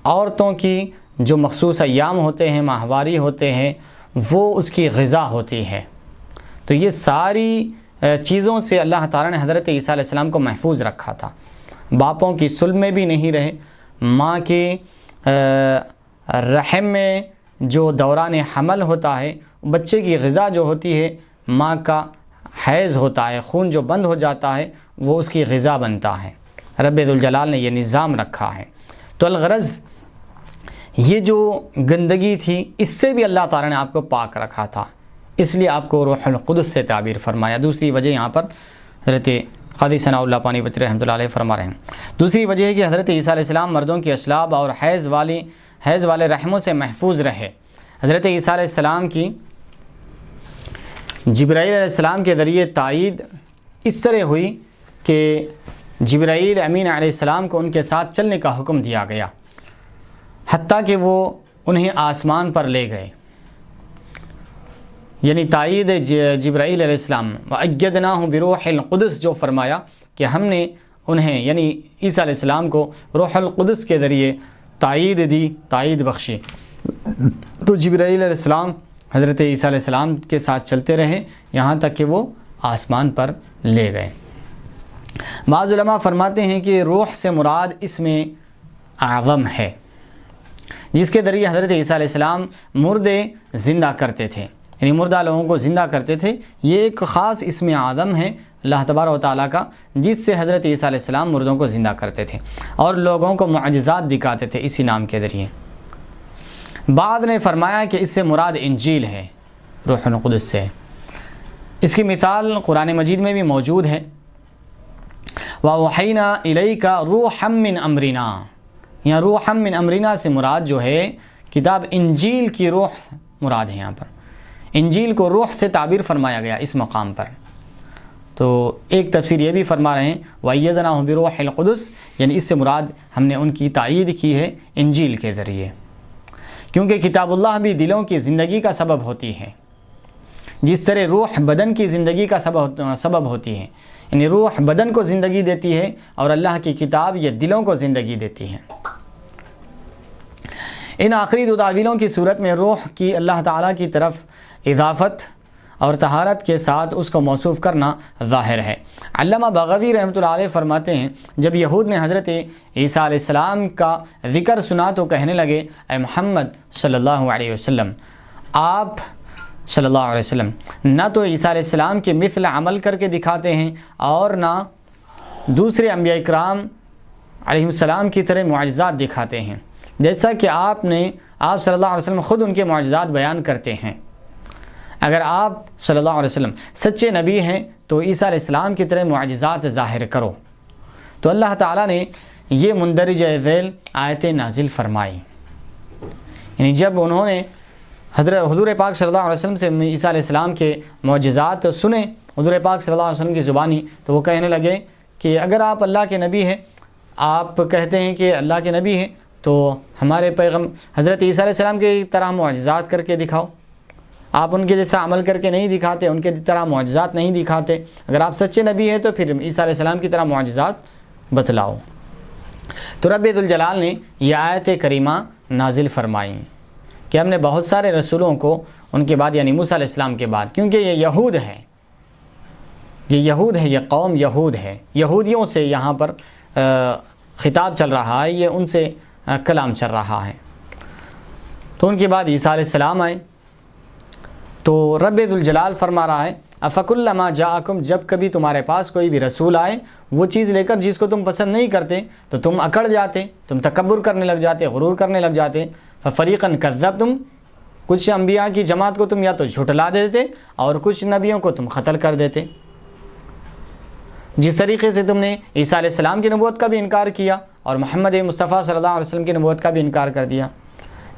Speaker 1: عورتوں کی جو مخصوص ایام ہوتے ہیں، ماہواری ہوتے ہیں، وہ اس کی غذا ہوتی ہے. تو یہ ساری چیزوں سے اللہ تعالیٰ نے حضرت عیسیٰ علیہ السلام کو محفوظ رکھا تھا. باپوں کی صلب میں بھی نہیں رہے، ماں کے رحم میں جو دوران حمل ہوتا ہے، بچے کی غذا جو ہوتی ہے، ماں کا حیض ہوتا ہے، خون جو بند ہو جاتا ہے وہ اس کی غذا بنتا ہے. رب ذوالجلال نے یہ نظام رکھا ہے. تو الغرض یہ جو گندگی تھی اس سے بھی اللہ تعالیٰ نے آپ کو پاک رکھا تھا، اس لیے آپ کو روح القدس سے تعبیر فرمایا. دوسری وجہ یہاں پر حضرت قاضی ثناء اللہ پانی پتی رحمۃ اللہ علیہ فرما رہے ہیں. دوسری وجہ ہے کہ حضرت عیسیٰ علیہ السلام مردوں کی اسلاب اور حیض والے رحموں سے محفوظ رہے. حضرت عیسیٰ علیہ السلام کی جبرائیل علیہ السلام کے ذریعے تائید اس طرح ہوئی کہ جبرائیل امین علیہ السلام کو ان کے ساتھ چلنے کا حکم دیا گیا، حتیٰ کہ وہ انہیں آسمان پر لے گئے. یعنی تائید جبرائیل علیہ السلام وَأَيَّدْنَاهُ بِرُوحِ الْقُدُسِ جو فرمایا کہ ہم نے انہیں یعنی عیسیٰ علیہ السلام کو روح القدس کے ذریعے تائید دی، تائید بخشی. تو جبرائیل علیہ السلام حضرت عیسیٰ علیہ السلام کے ساتھ چلتے رہے یہاں تک کہ وہ آسمان پر لے گئے. بعض علماء فرماتے ہیں کہ روح سے مراد اس میں اعظم ہے، جس کے ذریعے حضرت عیسیٰ علیہ السلام مردے زندہ کرتے تھے، یعنی مردہ لوگوں کو زندہ کرتے تھے. یہ ایک خاص اسم اعظم ہے اللہ تبارک و تعالیٰ کا، جس سے حضرت عیسیٰ علیہ السلام مردوں کو زندہ کرتے تھے اور لوگوں کو معجزات دکھاتے تھے اسی نام کے ذریعے. بعد نے فرمایا کہ اس سے مراد انجیل ہے، روح القدس سے. اس کی مثال قرآن مجید میں بھی موجود ہے. وَأَوْحَيْنَا إِلَيْكَ رُوحًا مِّنْ أَمْرِنَا، یہاں روحًا مِّنْ أَمْرِنَا سے مراد جو ہے کتاب انجیل کی روح مراد ہے. یہاں پر انجیل کو روح سے تعبیر فرمایا گیا اس مقام پر. تو ایک تفسیر یہ بھی فرما رہے ہیں وَأَيَّدْنَاهُ بِرُوحِ الْقُدُسِ، یعنی اس سے مراد ہم نے ان کی تائید کی ہے انجیل کے ذریعے، کیونکہ کتاب اللہ بھی دلوں کی زندگی کا سبب ہوتی ہے، جس طرح روح بدن کی زندگی کا سبب ہوتی ہے. یعنی روح بدن کو زندگی دیتی ہے اور اللہ کی کتاب یہ دلوں کو زندگی دیتی ہے. ان آخری دو تعویلوں کی صورت میں روح کی اللہ تعالیٰ کی طرف اضافت اور طہارت کے ساتھ اس کو موصوف کرنا ظاہر ہے. علامہ بغوی رحمۃ اللہ علیہ فرماتے ہیں جب یہود نے حضرت عیسیٰ علیہ السلام کا ذکر سنا تو کہنے لگے اے محمد صلی اللہ علیہ وسلم، آپ صلی اللہ علیہ وسلم نہ تو عیسیٰ علیہ السلام کے مثل عمل کر کے دکھاتے ہیں اور نہ دوسرے انبیاء کرام علیہ السلام کی طرح معجزات دکھاتے ہیں، جیسا کہ آپ صلی اللہ علیہ وسلم خود ان کے معجزات بیان کرتے ہیں. اگر آپ صلی اللہ علیہ وسلم سچے نبی ہیں تو عیسیٰ علیہ السلام کی طرح معجزات ظاہر کرو. تو اللہ تعالیٰ نے یہ مندرجہ ذیل آیتیں نازل فرمائی. یعنی جب انہوں نے حضور پاک صلی اللہ علیہ وسلم سے عیسیٰ علیہ السلام کے معجزات سنے حضور پاک صلی اللہ علیہ وسلم کی زبانی، تو وہ کہنے لگے کہ اگر آپ اللہ کے نبی ہیں، آپ کہتے ہیں کہ اللہ کے نبی ہیں، تو ہمارے حضرت عیسیٰ علیہ السلام کی طرح معجزات کر کے دکھاؤ. آپ ان کے جیسا عمل کر کے نہیں دکھاتے، ان کے طرح معجزات نہیں دکھاتے. اگر آپ سچے نبی ہیں تو پھر عیسیٰ علیہ السلام کی طرح معجزات بتلاؤ. تو رب ذوالجلال نے یہ آیت کریمہ نازل فرمائی کہ ہم نے بہت سارے رسولوں کو ان کے بعد یعنی موسیٰ علیہ السلام کے بعد، کیونکہ یہ یہود ہے، یہ قوم یہود ہے، یہودیوں سے یہاں پر خطاب چل رہا ہے، یہ ان سے کلام چل رہا ہے. تو ان کے بعد عیسیٰ علیہ السلام آئے. تو رب ذوالجلال فرما رہا ہے افکلما جاءکم، جب کبھی تمہارے پاس کوئی بھی رسول آئے وہ چیز لے کر جس کو تم پسند نہیں کرتے تو تم اکڑ جاتے، تم تکبر کرنے لگ جاتے، غرور کرنے لگ جاتے. ففریقاً کذبتم، کچھ انبیاء کی جماعت کو تم یا تو جھٹلا دیتے اور کچھ نبیوں کو تم قتل کر دیتے. جس طریقے سے تم نے عیسیٰ علیہ السلام کی نبوت کا بھی انکار کیا اور محمد مصطفیٰ صلی اللہ علیہ وسلم کی نبوت کا بھی انکار کر دیا.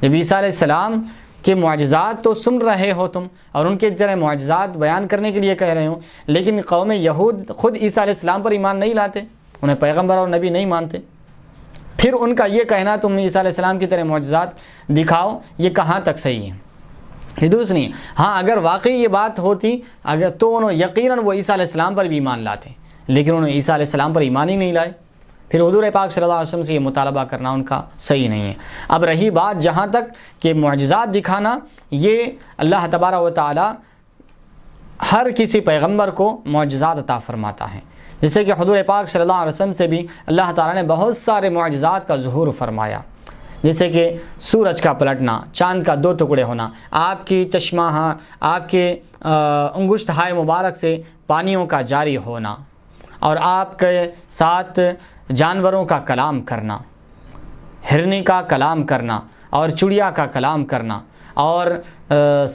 Speaker 1: جب عیسیٰ علیہ السلام کے معجزات تو سن رہے ہو تم اور ان کے طرح معجزات بیان کرنے کے لیے کہہ رہے ہو، لیکن قوم یہود خود عیسیٰ علیہ السلام پر ایمان نہیں لاتے، انہیں پیغمبر اور نبی نہیں مانتے، پھر ان کا یہ کہنا تم عیسیٰ علیہ السلام کی طرح معجزات دکھاؤ، یہ کہاں تک صحیح ہے؟ یہ درست نہیں۔ ہاں اگر واقعی یہ بات ہوتی تو انہوں یقیناً وہ عیسیٰ علیہ السلام پر بھی ایمان لاتے، لیکن انہوں عیسیٰ علیہ السلام پر ایمان ہی نہیں لائے، پھر حضور پاک صلی اللہ علیہ وسلم سے یہ مطالبہ کرنا ان کا صحیح نہیں ہے۔ اب رہی بات جہاں تک کہ معجزات دکھانا، یہ اللہ تبارک و تعالی ہر کسی پیغمبر کو معجزات عطا فرماتا ہے، جیسے کہ حضور پاک صلی اللہ علیہ وسلم سے بھی اللہ تعالیٰ نے بہت سارے معجزات کا ظہور فرمایا، جیسے کہ سورج کا پلٹنا، چاند کا 2 ٹکڑے ہونا، آپ کی چشمہ آپ کے انگشت ہائے مبارک سے پانیوں کا جاری ہونا، اور آپ کے ساتھ جانوروں کا کلام کرنا، ہرنی کا کلام کرنا اور چڑیا کا کلام کرنا، اور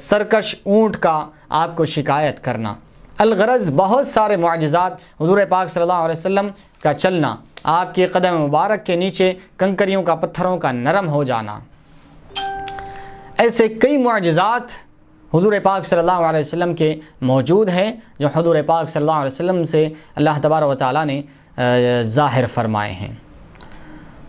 Speaker 1: سرکش اونٹ کا آپ کو شکایت کرنا۔ الغرض بہت سارے معجزات، حضور پاک صلی اللہ علیہ وسلم کا چلنا، آپ کے قدم مبارک کے نیچے کنکریوں کا پتھروں کا نرم ہو جانا، ایسے کئی معجزات حضور پاک صلی اللہ علیہ وسلم کے موجود ہیں جو حضور پاک صلی اللہ علیہ وسلم سے اللہ تبارک و تعالیٰ نے ظاہر فرمائے ہیں۔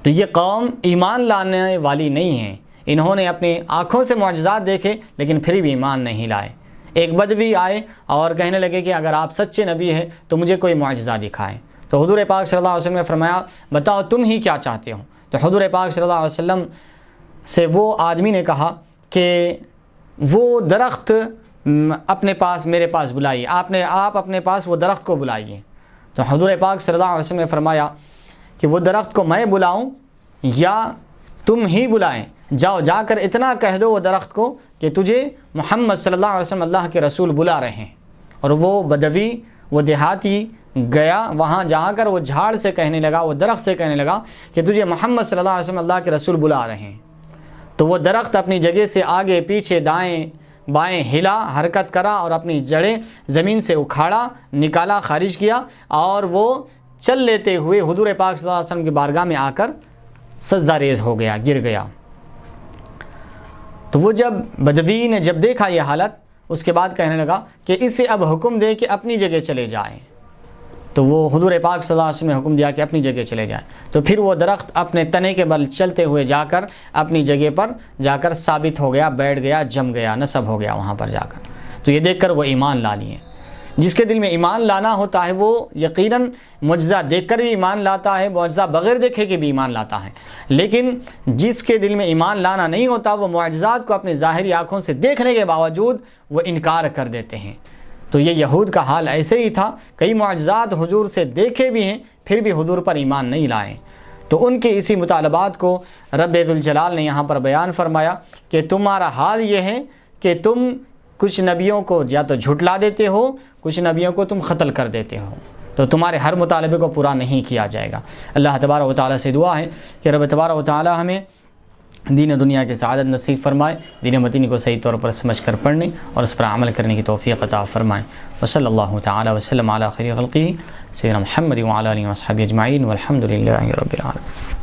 Speaker 1: تو یہ قوم ایمان لانے والی نہیں ہے، انہوں نے اپنی آنکھوں سے معجزات دیکھے لیکن پھر بھی ایمان نہیں لائے۔ ایک بدوی آئے اور کہنے لگے کہ اگر آپ سچے نبی ہیں تو مجھے کوئی معجزہ دکھائیں، تو حضور پاک صلی اللہ علیہ وسلم نے فرمایا بتاؤ تم ہی کیا چاہتے ہو؟ تو حضور پاک صلی اللہ علیہ وسلم سے وہ آدمی نے کہا کہ وہ درخت اپنے پاس میرے پاس بلائیے، آپ اپنے پاس وہ درخت کو بلائیے۔ تو حضور پاک صلی اللہ علیہ وسلم نے فرمایا کہ وہ درخت کو میں بلاؤں یا تم ہی بلائیں؟ جاؤ جا کر اتنا کہہ دو وہ درخت کو کہ تجھے محمد صلی اللہ علیہ وسلم اللہ کے رسول بلا رہے ہیں۔ اور وہ بدوی، وہ دیہاتی گیا وہاں، جا کر وہ جھاڑ سے کہنے لگا، وہ درخت سے کہنے لگا کہ تجھے محمد صلی اللہ علیہ وسلم اللہ کے رسول بلا رہے ہیں۔ تو وہ درخت اپنی جگہ سے آگے پیچھے دائیں بائیں ہلا، حرکت کرا اور اپنی جڑیں زمین سے اکھاڑا، نکالا، خارج کیا، اور وہ چل لیتے ہوئے حضور پاک صلی اللہ علیہ وسلم کی بارگاہ میں آ کر سجدہ ریز ہو گیا، گر گیا۔ تو وہ جب بدوی نے جب دیکھا یہ حالت، اس کے بعد کہنے لگا کہ اسے اب حکم دے کہ اپنی جگہ چلے جائیں۔ تو وہ حضور پاک صلی اللہ علیہ وسلم نے حکم دیا کہ اپنی جگہ چلے جائیں۔ تو پھر وہ درخت اپنے تنے کے بل چلتے ہوئے جا کر اپنی جگہ پر جا کر ثابت ہو گیا، بیٹھ گیا، جم گیا، نصب ہو گیا وہاں پر جا کر۔ تو یہ دیکھ کر وہ ایمان لا لیے۔ جس کے دل میں ایمان لانا ہوتا ہے وہ یقیناً معجزہ دیکھ کر بھی ایمان لاتا ہے، معجزہ بغیر دیکھے کے بھی ایمان لاتا ہے، لیکن جس کے دل میں ایمان لانا نہیں ہوتا وہ معجزات کو اپنی ظاہری آنکھوں سے دیکھنے کے باوجود وہ انکار کر دیتے ہیں۔ تو یہ یہود کا حال ایسے ہی تھا، کئی معجزات حضور سے دیکھے بھی ہیں پھر بھی حضور پر ایمان نہیں لائے۔ تو ان کے اسی مطالبات کو رب ذوالجلال نے یہاں پر بیان فرمایا کہ تمہارا حال یہ ہے کہ تم کچھ نبیوں کو یا تو جھٹلا دیتے ہو، کچھ نبیوں کو تم قتل کر دیتے ہو، تو تمہارے ہر مطالبے کو پورا نہیں کیا جائے گا۔ اللہ تبارک و تعالیٰ سے دعا ہے کہ رب تبارک و تعالیٰ ہمیں دین و دنیا کی سعادت نصیب فرمائے، دین متین کو صحیح طور پر سمجھ کر پڑھنے اور اس پر عمل کرنے کی توفیق عطا فرمائے۔ وصلی اللہ تعالیٰ وسلم علی خیر خلقہ سیدنا محمد وعلی آلہ وصحبہ اجمعین والحمد للہ رب العالمین۔